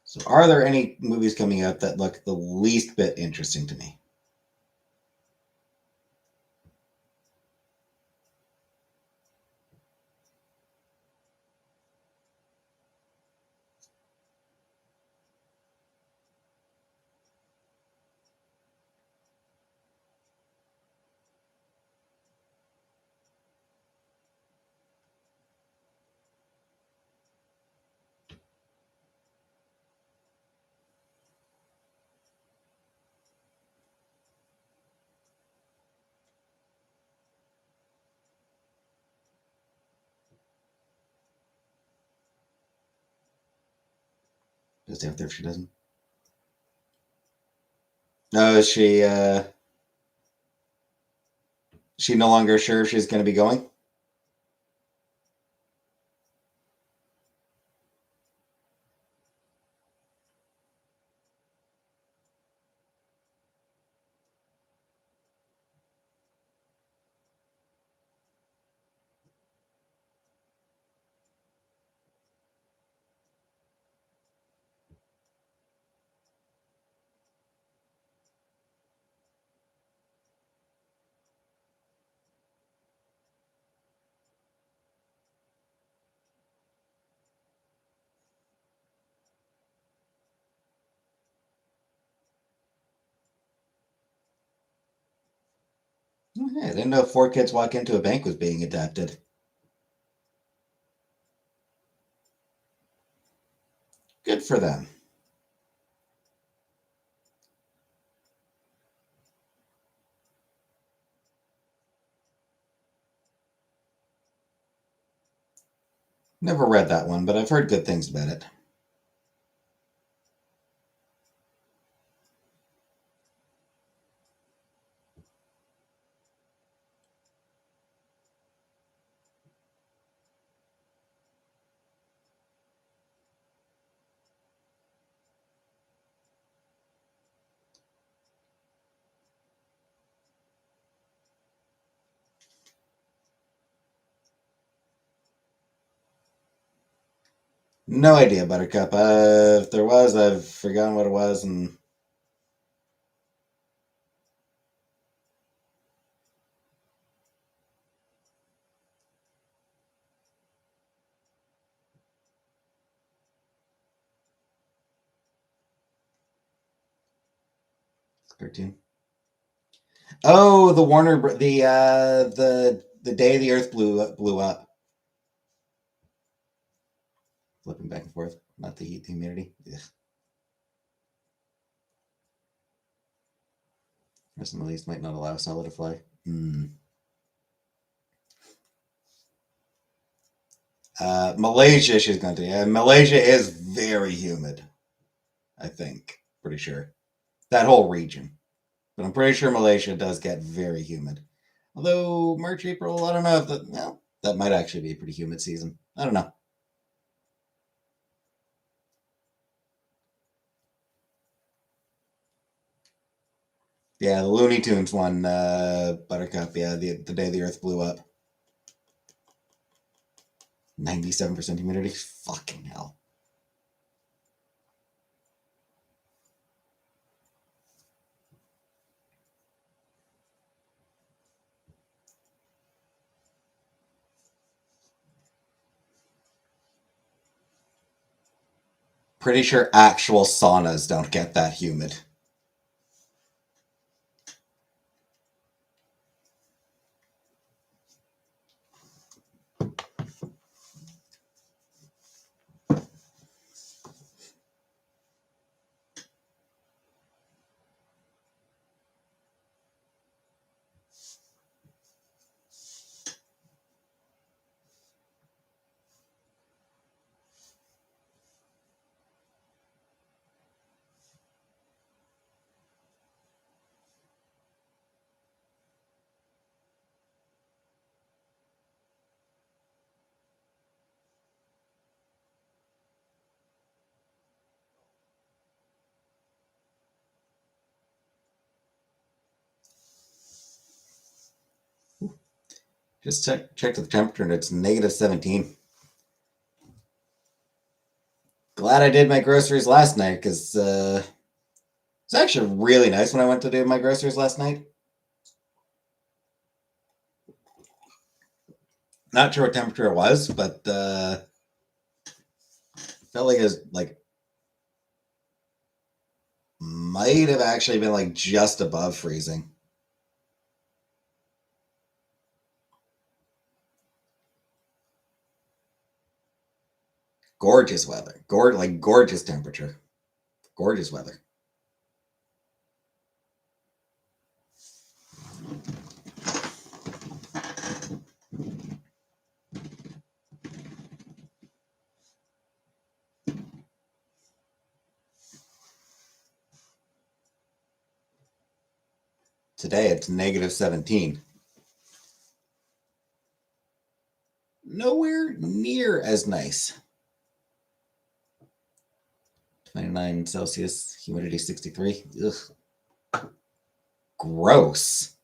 So are there any movies coming out that look the least bit interesting to me? Does stay out there if she doesn't. No, is she no longer sure if she's going to be going? Okay, I didn't know Four Kids Walk Into a Bank was being adapted. Good for them. Never read that one, but I've heard good things about it. No idea, Buttercup. If there was, I've forgotten what it was, and cartoon. Oh, the the day the Earth blew up. Flipping back and forth, not the heat, the humidity. Ugh. Rest of the Middle East might not allow Salah to fly. Malaysia, she's going to. Yeah, Malaysia is very humid. I think, pretty sure that whole region. But I'm pretty sure Malaysia does get very humid. Although March, April, I don't know if that. Well, that might actually be a pretty humid season. I don't know. Yeah, the Looney Tunes one, Buttercup. Yeah, the day the Earth blew up. 97% humidity. Fucking hell. Pretty sure actual saunas don't get that humid. Just checked the temperature and it's negative 17. Glad I did my groceries last night because it's actually really nice when I went to do my groceries last night. Not sure what temperature it was, but felt like it was like might have actually been like just above freezing. Gorgeous weather. Gorgeous temperature. Gorgeous weather. Today it's negative 17. Nowhere near as nice. 29 Celsius, humidity 63. Ugh. Gross.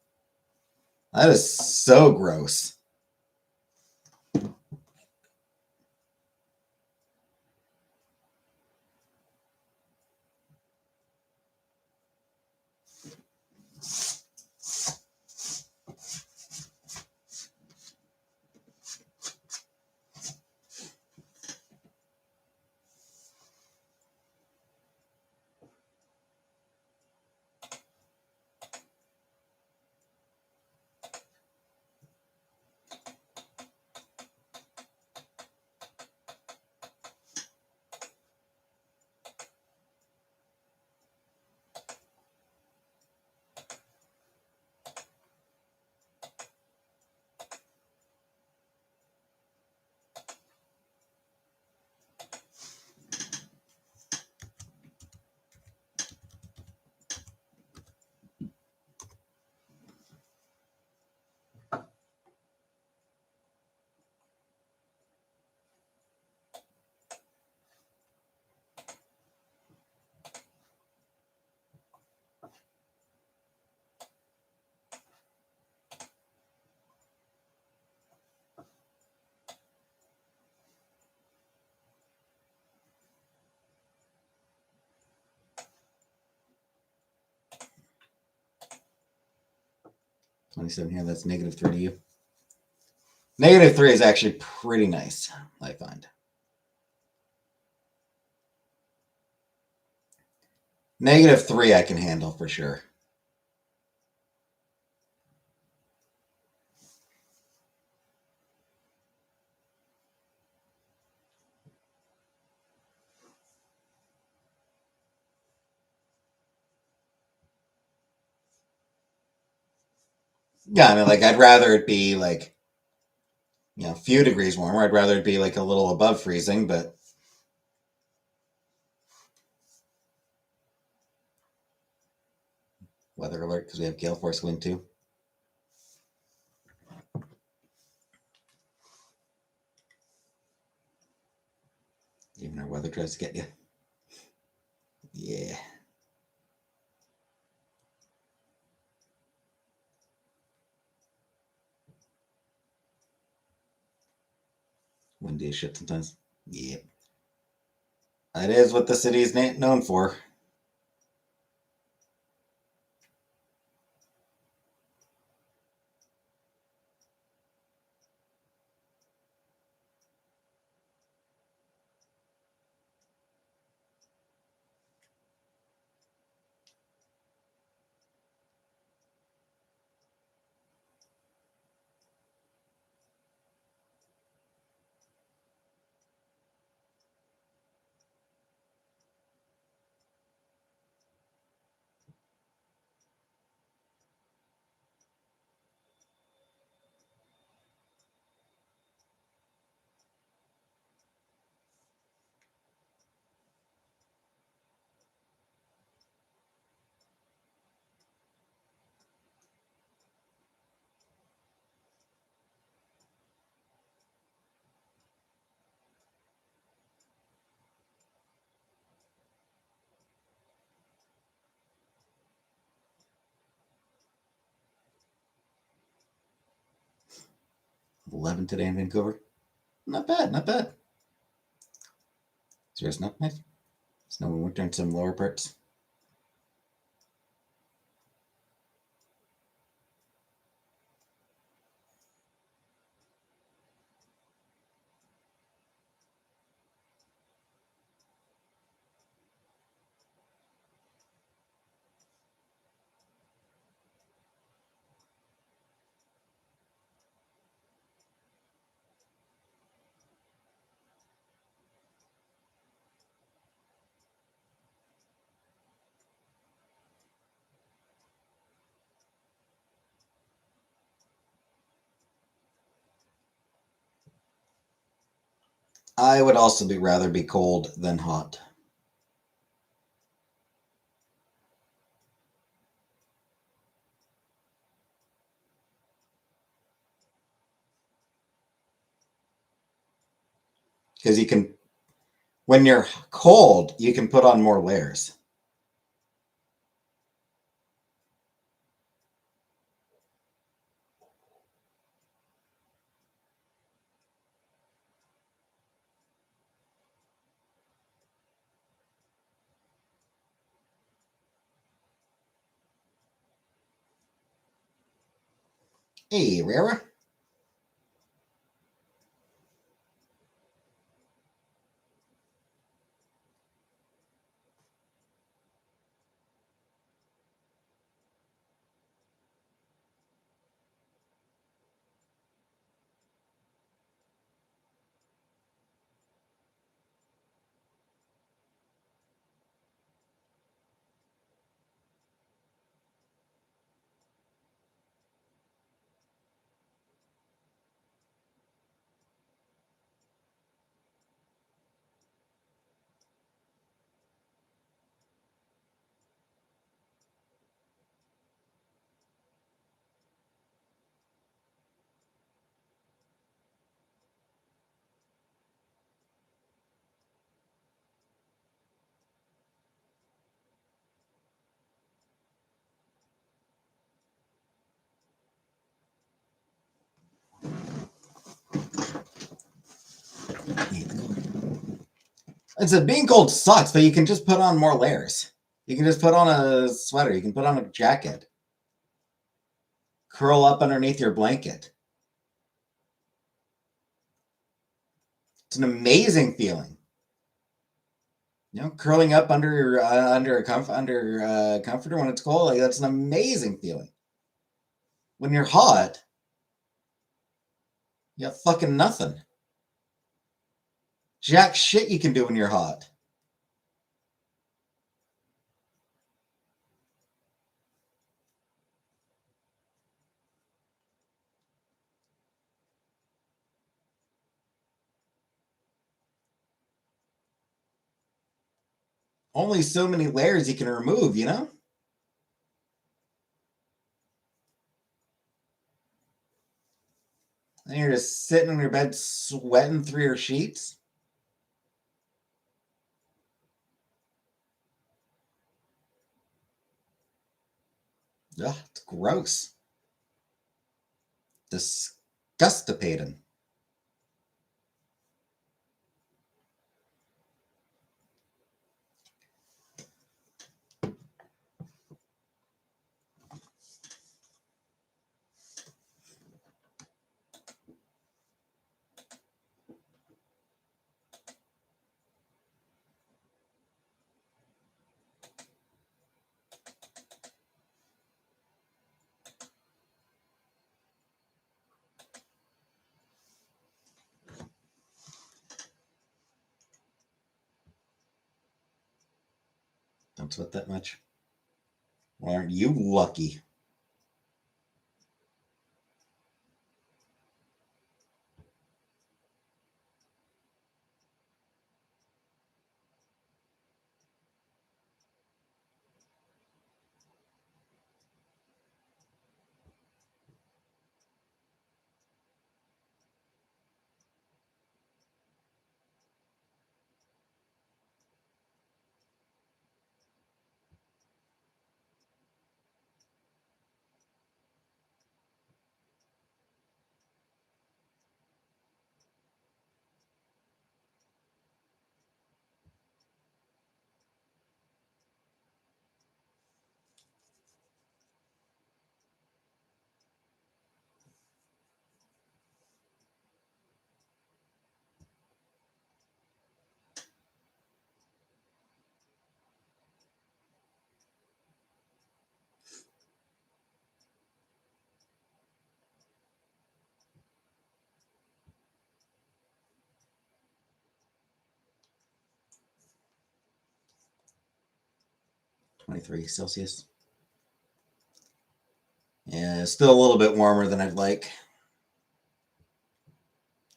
That is so gross. $27 here, that's negative 3 to you. Negative 3 is actually pretty nice, I find. Negative 3 I can handle for sure. Yeah, I mean, like, I'd rather it be like, a few degrees warmer. I'd rather it be like a little above freezing, but weather alert because we have gale force wind too. Even our weather tries to get you. Yeah. Windy as shit sometimes. Yep. That is what the city is known for. 11 today in Vancouver. Not bad, not bad. Serious, not nice. Snow and winter in some lower parts. I would also rather be cold than hot. Because you can, when you're cold, you can put on more layers. Hey, Rara. It's a being cold sucks, but you can just put on more layers. You can just put on a sweater. You can put on a jacket. Curl up underneath your blanket. It's an amazing feeling. You know, curling up under under a comforter when it's cold, like that's an amazing feeling. When you're hot, you have fucking nothing. Jack shit you can do when you're hot. Only so many layers you can remove, you know? And you're just sitting in your bed sweating through your sheets. Ugh, it's gross. Disgustipating. Don't sweat that much. Why aren't you lucky? 23 Celsius. Yeah, still a little bit warmer than I'd like.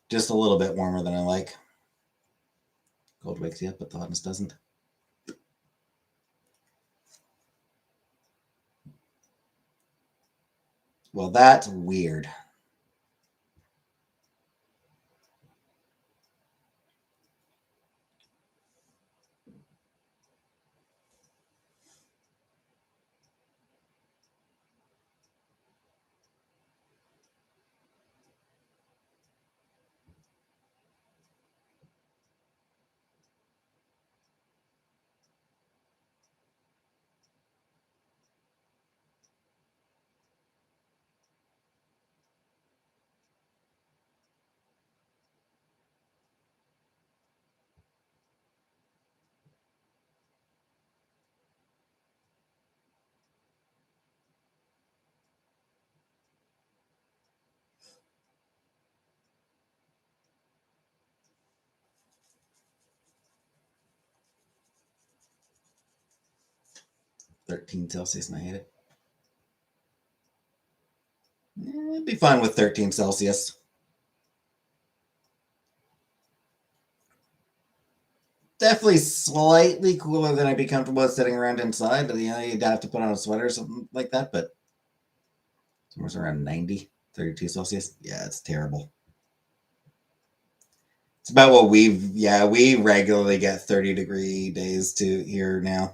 Just a little bit warmer than I like. Cold wakes you up, but the hotness doesn't. Well, that's weird. $13 Celsius, and I hate it. It'd be fine with 13 Celsius. Definitely slightly cooler than I'd be comfortable with sitting around inside. You'd have to put on a sweater or something like that, but somewhere around 90, 32 Celsius. Yeah, it's terrible. It's about what we regularly get 30-degree days to here now.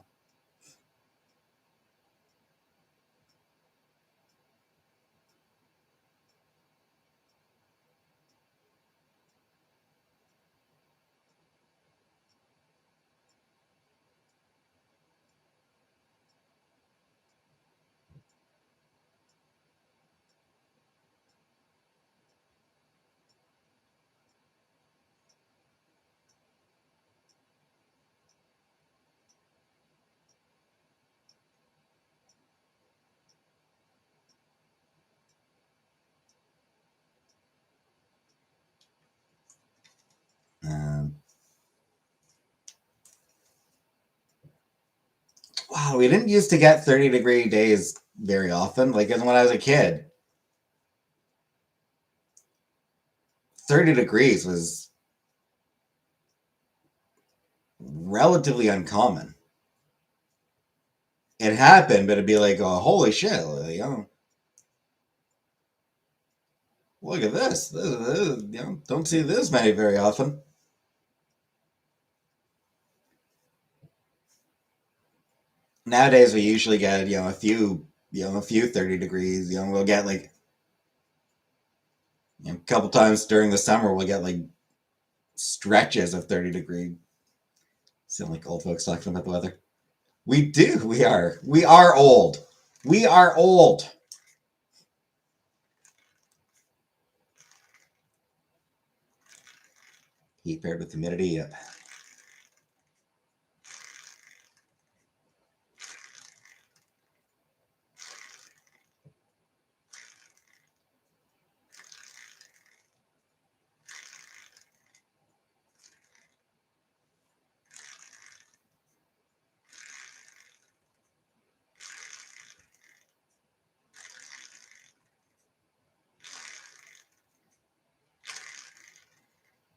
Um, wow, we didn't used to get 30-degree days very often. Like when I was a kid, 30 degrees was relatively uncommon. It happened, but it'd be like, oh, holy shit, look at this. Don't see this many very often. Nowadays, we usually get a few 30 degrees. We'll get like a couple times during the summer, we'll get like stretches of 30-degree. Sound like old folks talking about the weather. We do. We are. We are old. We are old. Heat paired with humidity. Yep.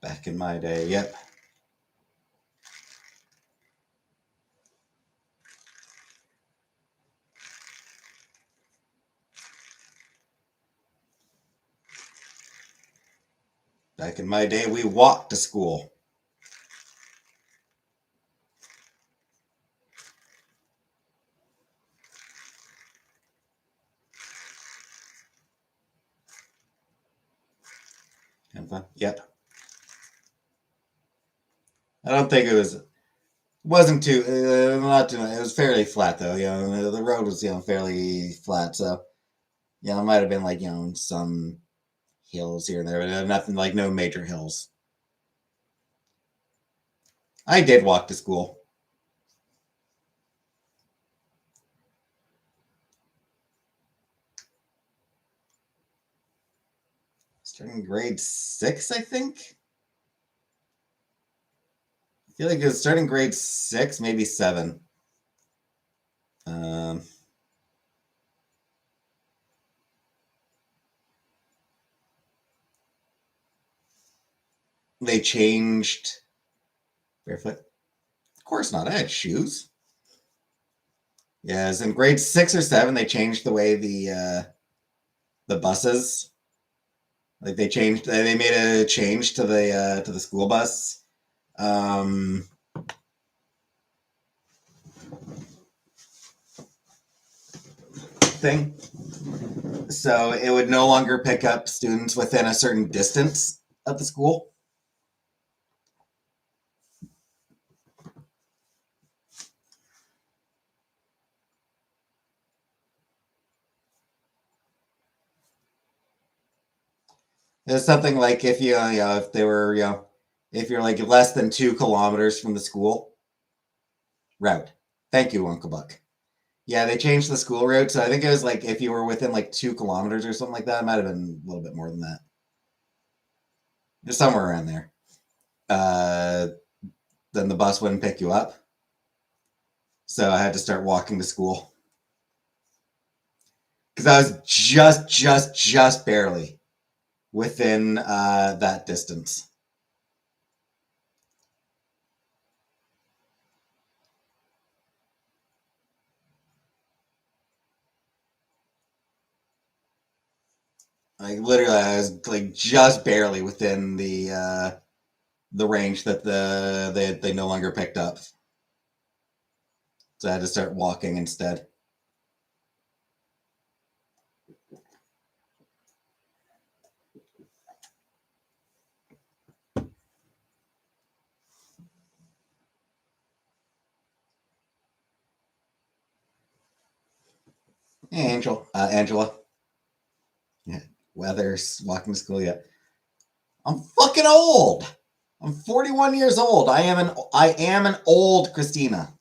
Back in my day. Yep. Back in my day, we walked to school. Kind of fun. Yep. I don't think wasn't too not too much. It was fairly flat though. The road was fairly flat, so it might have been like some hills here and there, but nothing like no major hills. I did walk to school. Starting grade 6, I think. I feel like it was starting grade 6, maybe 7. Um, they changed barefoot. Of course not. I had shoes. Yes, in grade 6 or 7, they changed the way the buses. Like they changed. They made a change to the school bus um, thing. So it would no longer pick up students within a certain distance of the school. It's something like if if they were, if you're like less than 2 kilometers from the school route. Thank you, Uncle Buck. Yeah, they changed the school route, so I think it was like if you were within like 2 kilometers or something like that. It might have been a little bit more than that. Just somewhere around there. Uh, then the bus wouldn't pick you up, so I had to start walking to school because I was just barely within that distance. Like literally, I was like just barely within the range that they no longer picked up. So I had to start walking instead. Hey, Angela. Yeah, Weathers walking to school yet? I'm fucking old. I'm 41 years old. I am an old Christina.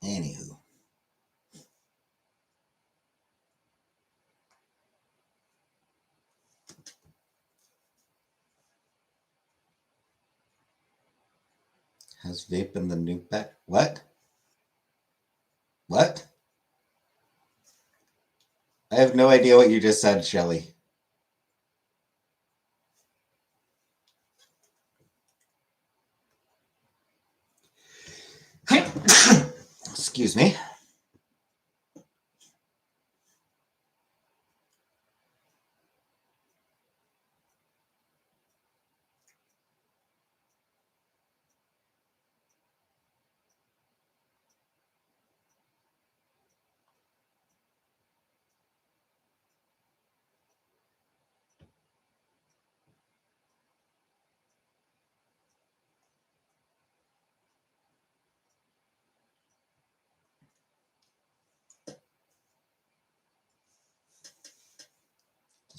Anywho, has vape been the new bet? What? What? I have no idea what you just said, Shelly. Excuse me.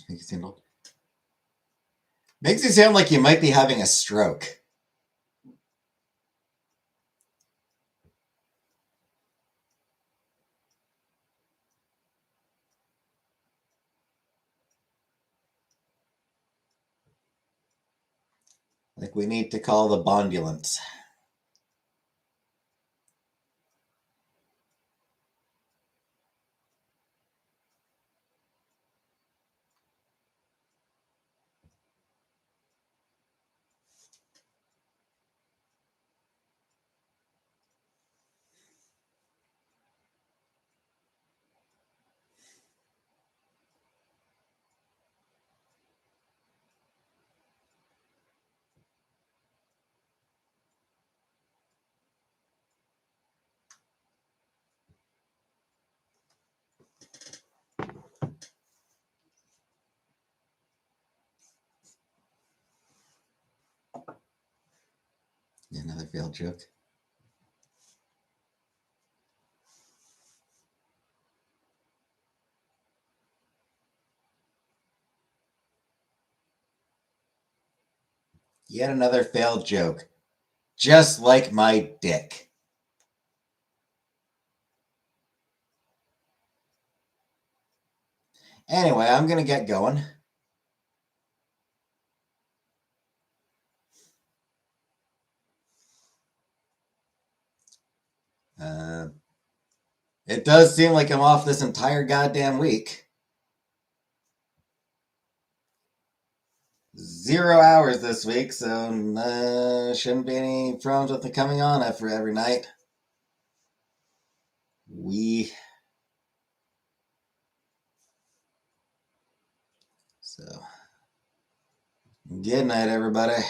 Makes you sound like you might be having a stroke. Like we need to call the bondulance. Another failed joke. Yet another failed joke. Just like my dick. Anyway, I'm going to get going. It does seem like I'm off this entire goddamn week. 0 hours this week, so shouldn't be any problems with the coming on for every night. So, good night, everybody.